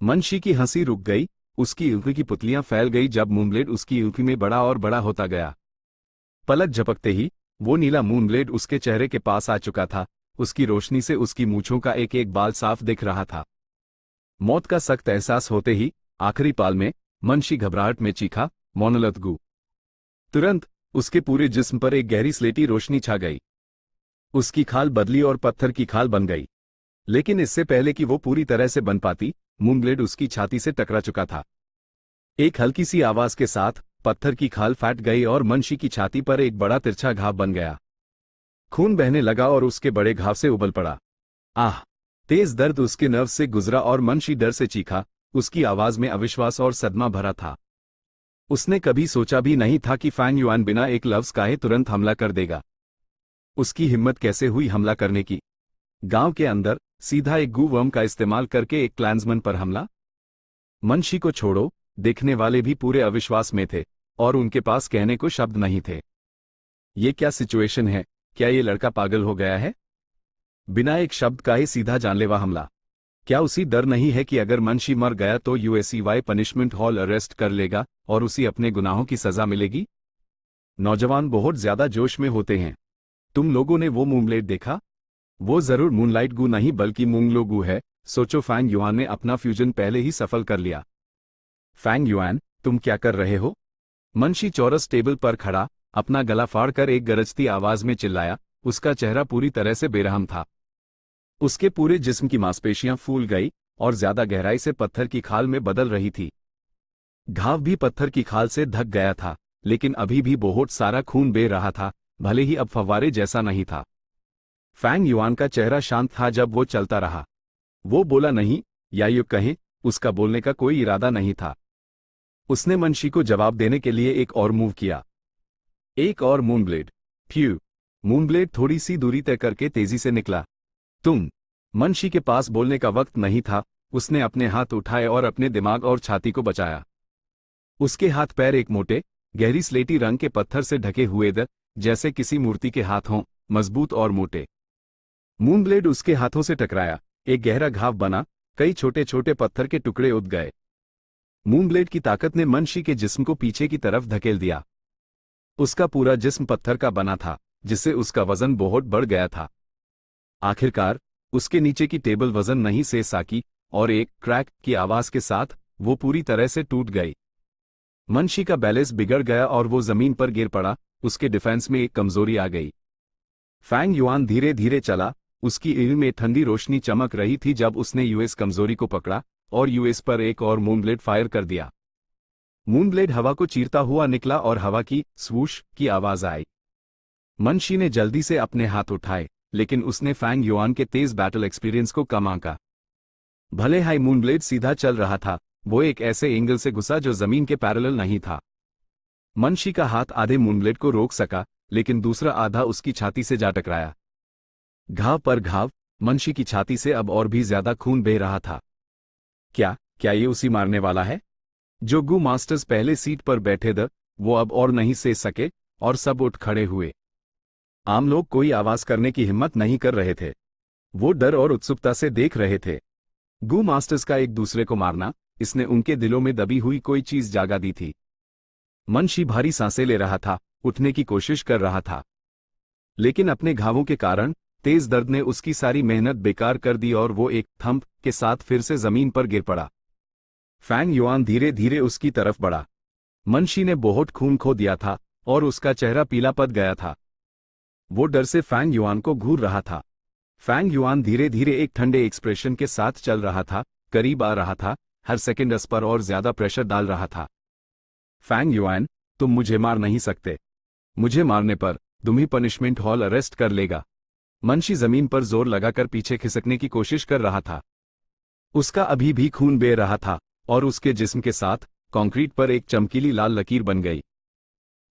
मुंशी की हंसी रुक गई, उसकी ईंख की पुतलियां फैल गई जब मूनब्लेड उसकी ईंख में बड़ा और बड़ा होता गया। पलक झपकते ही वो नीला मूनब्लेड उसके चेहरे के पास आ चुका था। उसकी रोशनी से उसकी मूंछों का एक एक बाल साफ दिख रहा था। मौत का सख्त एहसास होते ही आखिरी पाल में मुंशी घबराहट में चीखा, मोनोलथ गू। तुरंत उसके पूरे जिस्म पर एक गहरी स्लेटी रोशनी छा गई। उसकी खाल बदली और पत्थर की खाल बन गई। लेकिन इससे पहले कि वो पूरी तरह से बन पाती, मूनब्लेड उसकी छाती से टकरा चुका था। एक हल्की सी आवाज के साथ पत्थर की खाल फट गई और मुंशी की छाती पर एक बड़ा तिरछा घाव बन गया। खून बहने लगा और उसके बड़े घाव से उबल पड़ा। आह! तेज दर्द उसके नर्व से गुजरा और मुंशी डर से चीखा। उसकी आवाज में अविश्वास और सदमा भरा था। उसने कभी सोचा भी नहीं था कि फैंग युआन बिना एक लफ्ज कहे तुरंत हमला कर देगा। उसकी हिम्मत कैसे हुई हमला करने की? गांव के अंदर सीधा एक गू वर्म का इस्तेमाल करके एक क्लैंसमैन पर हमला? मुंशी को छोड़ो, देखने वाले भी पूरे अविश्वास में थे और उनके पास कहने को शब्द नहीं थे। ये क्या सिचुएशन है? क्या ये लड़का पागल हो गया है? बिना एक शब्द का ही सीधा जानलेवा हमला। क्या उसी डर नहीं है कि अगर मुंशी मर गया तो यूएससीवाई पनिशमेंट हॉल अरेस्ट कर लेगा और उसी अपने गुनाहों की सजा मिलेगी? नौजवान बहुत ज्यादा जोश में होते हैं। तुम लोगों ने वो मूनब्लेड देखा? वो जरूर मूनलाइट गू नहीं बल्कि मूंगलो गू है। सोचो, फैंग युआन ने अपना फ्यूजन पहले ही सफल कर लिया। फैंग युआन, तुम क्या कर रहे हो? मुंशी चौरस टेबल पर खड़ा अपना गला फाड़कर एक गरजती आवाज में चिल्लाया। उसका चेहरा पूरी तरह से बेरहम था। उसके पूरे जिस्म की मांसपेशियां फूल गई और ज्यादा गहराई से पत्थर की खाल में बदल रही थी। घाव भी पत्थर की खाल से ढक गया था, लेकिन अभी भी बहुत सारा खून बह रहा था, भले ही अब फव्वारे जैसा नहीं था। फैंग युआन का चेहरा शांत था जब वो चलता रहा। वो बोला नहीं, या यूं कहें, उसका बोलने का कोई इरादा नहीं था। उसने मुंशी को जवाब देने के लिए एक और मूव किया। एक और मूनब्लेड। फ्यू! मूनब्लेड थोड़ी सी दूरी तय करके तेजी से निकला। तुम! मुंशी के पास बोलने का वक्त नहीं था। उसने अपने हाथ उठाए और अपने दिमाग और छाती को बचाया। उसके हाथ पैर एक मोटे, गहरी स्लेटी रंग के पत्थर से ढके हुए थे, जैसे किसी मूर्ति के हाथ हों, मजबूत और मोटे। मूनब्लेड उसके हाथों से टकराया, एक गहरा घाव बना, कई छोटे छोटे पत्थर के टुकड़े उठ गए। मूनब्लेड की ताकत ने मुंशी के जिस्म को पीछे की तरफ धकेल दिया। उसका पूरा जिस्म पत्थर का बना था, जिससे उसका वजन बहुत बढ़ गया था। आखिरकार उसके नीचे की टेबल वजन नहीं सह सकी और एक क्रैक की आवाज के साथ वो पूरी तरह से टूट गई। मुंशी का बैलेंस बिगड़ गया और वो जमीन पर गिर पड़ा। उसके डिफेंस में एक कमजोरी आ गई। फैंग युआन धीरे धीरे चला। उसकी ईंख में ठंडी रोशनी चमक रही थी जब उसने यूएस कमजोरी को पकड़ा और यूएस पर एक और मूनब्लेड फायर कर दिया। मूनब्लेड हवा को चीरता हुआ निकला और हवा की स्वूश की आवाज आई। मनशी ने जल्दी से अपने हाथ उठाए, लेकिन उसने फैंग युआन के तेज बैटल एक्सपीरियंस को कम आंका। भले हाई मूनब्लेड सीधा चल रहा था, वो एक ऐसे एंगल से घुसा जो जमीन के पैरेलल नहीं था। मनशी का हाथ आधे मूनब्लेड को रोक सका, लेकिन दूसरा आधा उसकी छाती से जा टकराया। घाव पर घाव, मनशी की छाती से अब और भी ज्यादा खून बह रहा था। क्या क्या ये उसी मारने वाला है? जो गू मास्टर्स पहले सीट पर बैठे थे, वो अब और नहीं सह सके और सब उठ खड़े हुए। आम लोग कोई आवाज करने की हिम्मत नहीं कर रहे थे। वो डर और उत्सुकता से देख रहे थे। गू मास्टर्स का एक दूसरे को मारना, इसने उनके दिलों में दबी हुई कोई चीज जागा दी थी। मनशी भारी सांसें ले रहा था, उठने की कोशिश कर रहा था, लेकिन अपने घावों के कारण तेज दर्द ने उसकी सारी मेहनत बेकार कर दी और वो एक थंप के साथ फिर से जमीन पर गिर पड़ा। फैंग युआन धीरे धीरे उसकी तरफ बढ़ा। मनशी ने बहुत खून खो दिया था और उसका चेहरा पीला पड़ गया था। वो डर से फैंग युआन को घूर रहा था। फैंग युआन धीरे धीरे एक ठंडे एक्सप्रेशन के साथ चल रहा था, करीब आ रहा था, हर सेकंड उस पर और ज्यादा प्रेशर डाल रहा था। फैंग युआन, तुम मुझे मार नहीं सकते। मुझे मारने पर तुम्हें पनिशमेंट हॉल अरेस्ट कर लेगा। मनशी जमीन पर जोर लगाकर पीछे खिसकने की कोशिश कर रहा था। उसका अभी भी खून बह रहा था और उसके जिस्म के साथ कंक्रीट पर एक चमकीली लाल लकीर बन गई।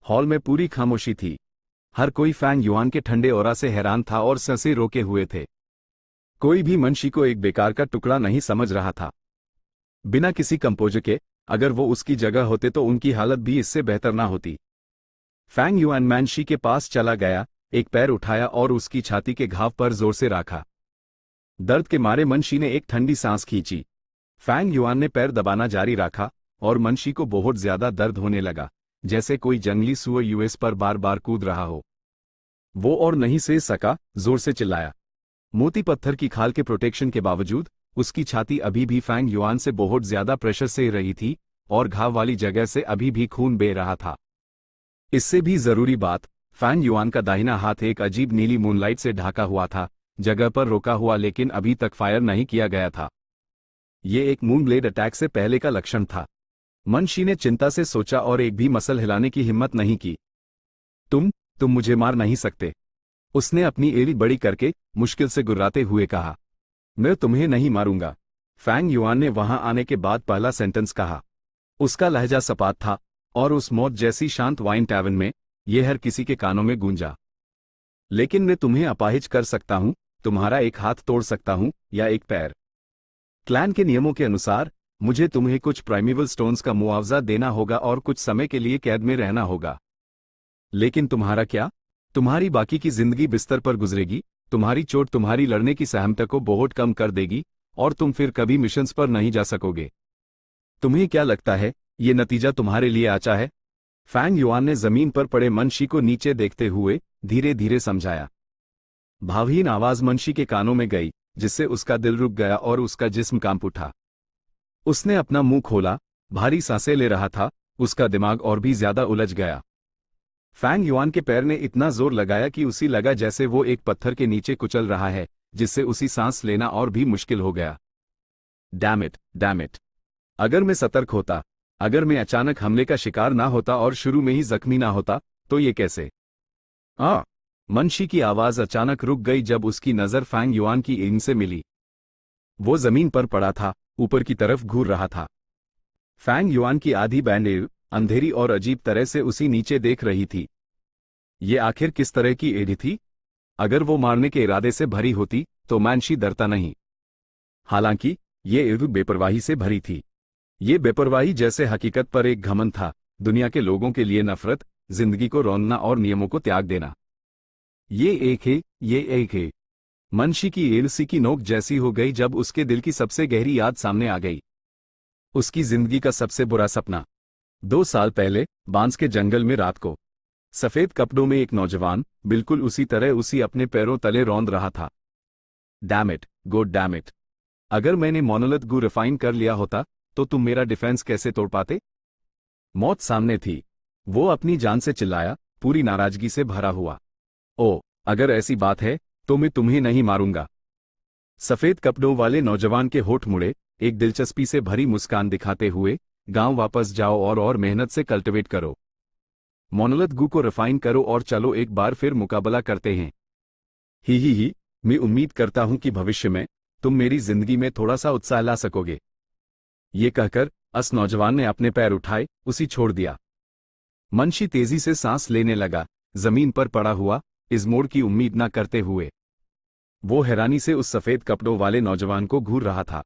हॉल में पूरी खामोशी थी। हर कोई फैंग युआन के ठंडे ऑरा से हैरान था और सांसें रोके हुए थे। कोई भी मनशी को एक बेकार का टुकड़ा नहीं समझ रहा था। बिना किसी कंपोजर के, अगर वो उसकी जगह होते तो उनकी हालत भी इससे बेहतर ना होती। फैंग युआन मनशी के पास चला गया, एक पैर उठाया और उसकी छाती के घाव पर जोर से रखा। दर्द के मारे मनशी ने एक ठंडी सांस खींची। फैंग युआन ने पैर दबाना जारी रखा और मनशी को बहुत ज्यादा दर्द होने लगा, जैसे कोई जंगली सुअर यूएस पर बार बार कूद रहा हो। वो और नहीं सह सका, जोर से चिल्लाया। मोती पत्थर की खाल के प्रोटेक्शन के बावजूद उसकी छाती अभी भी फैंग युआन से बहुत ज्यादा प्रेशर सह रही थी और घाव वाली जगह से अभी भी खून बह रहा था। इससे भी जरूरी बात, फैंग युआन का दाहिना हाथ एक अजीब नीली मूनलाइट से ढाका हुआ था, जगह पर रोका हुआ लेकिन अभी तक फायर नहीं किया गया था। ये एक मूनब्लेड अटैक से पहले का लक्षण था। मनशी ने चिंता से सोचा और एक भी मसल हिलाने की हिम्मत नहीं की। तुम मुझे मार नहीं सकते, उसने अपनी एड़ी बड़ी करके मुश्किल से गुर्राते हुए कहा। मैं तुम्हें नहीं मारूंगा, फैंग युआन ने वहां आने के बाद पहला सेंटेंस कहा। उसका लहजा सपाट था और उस मौत जैसी शांत वाइन टैवर्न में यह हर किसी के कानों में गूंजा। लेकिन मैं तुम्हें अपाहिज कर सकता हूं, तुम्हारा एक हाथ तोड़ सकता हूं या एक पैर। क्लैन के नियमों के अनुसार मुझे तुम्हें कुछ प्राइमेवल स्टोन्स का मुआवजा देना होगा और कुछ समय के लिए कैद में रहना होगा। लेकिन तुम्हारा क्या? तुम्हारी बाकी की जिंदगी बिस्तर पर गुजरेगी। तुम्हारी चोट तुम्हारी लड़ने की सहमता को बहुत कम कर देगी और तुम फिर कभी मिशंस पर नहीं जा सकोगे। तुम्हें क्या लगता है ये नतीजा तुम्हारे लिए अच्छा है? फैंग युआन ने जमीन पर पड़े मनशी को नीचे देखते हुए धीरे धीरे समझाया। भावहीन आवाज मनशी के कानों में गई, जिससे उसका दिल रुक गया और उसका जिस्म कांप उठा। उसने अपना मुंह खोला, भारी सांसें ले रहा था, उसका दिमाग और भी ज्यादा उलझ गया। फैंग युआन के पैर ने इतना जोर लगाया कि उसी लगा जैसे वो एक पत्थर के नीचे कुचल रहा है, जिससे उसी सांस लेना और भी मुश्किल हो गया। डैम इट, अगर मैं सतर्क होता, अगर मैं अचानक हमले का शिकार ना होता और शुरू में ही जख्मी ना होता, तो ये कैसे? मनशी की आवाज अचानक रुक गई जब उसकी नजर फैंग युआन की एम से मिली। वो जमीन पर पड़ा था, ऊपर की तरफ घूर रहा था। फैंग युआन की आधी बैंडेज अंधेरी और अजीब तरह से उसी नीचे देख रही थी। ये आखिर किस तरह की एड़ी थी? अगर वो मारने के इरादे से भरी होती तो मनशी डरता नहीं। हालांकि ये एड़ी बेपरवाही से भरी थी। ये बेपरवाही जैसे हकीकत पर एक घमंड था, दुनिया के लोगों के लिए नफरत, जिंदगी को रौंदना और नियमों को त्याग देना। ये एक है। मनशी की एड़सी की नोक जैसी हो गई जब उसके दिल की सबसे गहरी याद सामने आ गई। उसकी जिंदगी का सबसे बुरा सपना। 2 साल पहले बांस के जंगल में रात को सफेद कपड़ों में एक नौजवान बिल्कुल उसी तरह उसी अपने पैरों तले रौंद रहा था। Damn it, god damn it, अगर मैंने मोनोलिथ गू रिफाइन कर लिया होता तो तुम मेरा डिफेंस कैसे तोड़ पाते? मौत सामने थी। वो अपनी जान से चिल्लाया, पूरी नाराजगी से भरा हुआ। ओ, अगर ऐसी बात है तो मैं तुम्हें नहीं मारूंगा। सफेद कपड़ों वाले नौजवान के होठ मुड़े, एक दिलचस्पी से भरी मुस्कान दिखाते हुए, गांव वापस जाओ और मेहनत से कल्टिवेट करो। मोनोलिथ गू को रिफाइन करो और चलो एक बार फिर मुकाबला करते हैं। ही, मैं उम्मीद करता हूं कि भविष्य में तुम मेरी जिंदगी में थोड़ा सा उत्साह ला सकोगे। ये कहकर उस नौजवान ने अपने पैर उठाए उसी छोड़ दिया। मुंशी तेजी से सांस लेने लगा, जमीन पर पड़ा हुआ इस मोड़ की उम्मीद न करते हुए वो हैरानी से उस सफेद कपड़ों वाले नौजवान को घूर रहा था।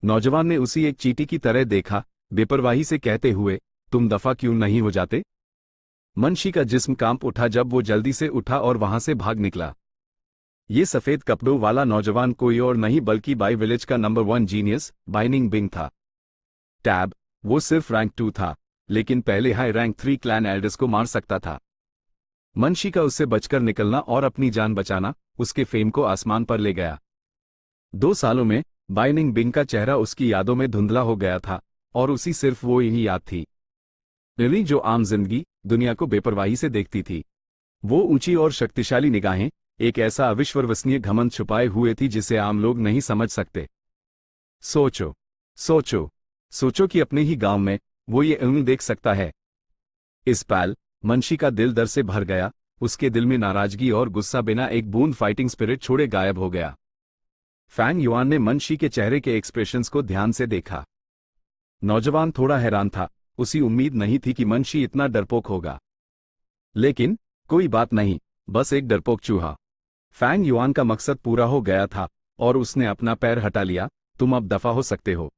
नौजवान ने उसी एक चींटी की तरह देखा, बेपरवाही से कहते हुए, तुम दफा क्यों नहीं हो जाते? मुंशी का जिस्म कांप उठा जब वो जल्दी से उठा और वहां से भाग निकला। ये सफेद कपड़ों वाला नौजवान कोई और नहीं बल्कि बाई विलेज का नंबर 1 जीनियस बाइनिंग बिंग था। टैब, वो सिर्फ रैंक 2 था, लेकिन पहले हाई रैंक 3 क्लैन एल्डर्स को मार सकता था। मुंशी का उससे बचकर निकलना और अपनी जान बचाना उसके फेम को आसमान पर ले गया। 2 सालों में बाइनिंग बिंग का चेहरा उसकी यादों में धुंधला हो गया था और उसी सिर्फ वो ही याद थी। लिली जो आम जिंदगी दुनिया को बेपरवाही से देखती थी, वो ऊंची और शक्तिशाली निगाहें एक ऐसा अविश्वसनीय घमंड छुपाए हुए थी जिसे आम लोग नहीं समझ सकते। सोचो सोचो सोचो कि अपने ही गांव में वो ये इल्म देख सकता है। इस पल मुंशी का दिल डर से भर गया, उसके दिल में नाराजगी और गुस्सा बिना एक बूंद फाइटिंग स्पिरिट छोड़े गायब हो गया। फैंग युआन ने मुंशी के चेहरे के एक्सप्रेशंस को ध्यान से देखा। नौजवान थोड़ा हैरान था, उसी उम्मीद नहीं थी कि मुंशी इतना डरपोक होगा। लेकिन कोई बात नहीं, बस एक डरपोक चूहा। फैंग युआन का मकसद पूरा हो गया था और उसने अपना पैर हटा लिया। तुम अब दफा हो सकते हो।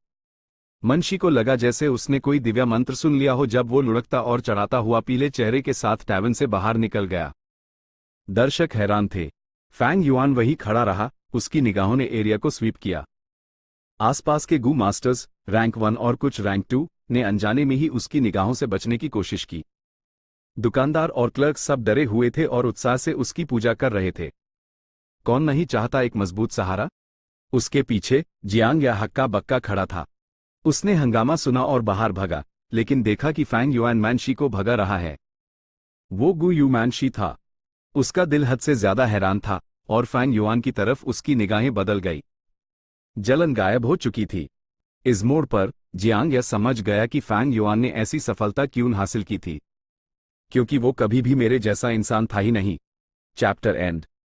मुंशी को लगा जैसे उसने कोई दिव्या मंत्र सुन लिया हो जब वो लुढ़कता और चढ़ाता हुआ पीले चेहरे के साथ टैवन से बाहर निकल गया। दर्शक हैरान थे। फैंग युआन वही खड़ा रहा, उसकी निगाहों ने एरिया को स्वीप किया। आसपास के गू मास्टर्स रैंक 1 और कुछ रैंक 2 ने अनजाने में ही उसकी निगाहों से बचने की कोशिश की। दुकानदार और क्लर्क सब डरे हुए थे और उत्साह से उसकी पूजा कर रहे थे। कौन नहीं चाहता एक मजबूत सहारा? उसके पीछे जियांग या हक्का बक्का खड़ा था। उसने हंगामा सुना और बाहर भागा, लेकिन देखा कि फैंग युआन मैनशी को भगा रहा है। वो गु यू मैनशी था। उसका दिल हद से ज्यादा हैरान था और फैंग युआन की तरफ उसकी निगाहें बदल गई। जलन गायब हो चुकी थी। इस मोड़ पर जियांग यह समझ गया कि फैंग युआन ने ऐसी सफलता क्यों हासिल की थी, क्योंकि वो कभी भी मेरे जैसा इंसान था ही नहीं। Chapter and.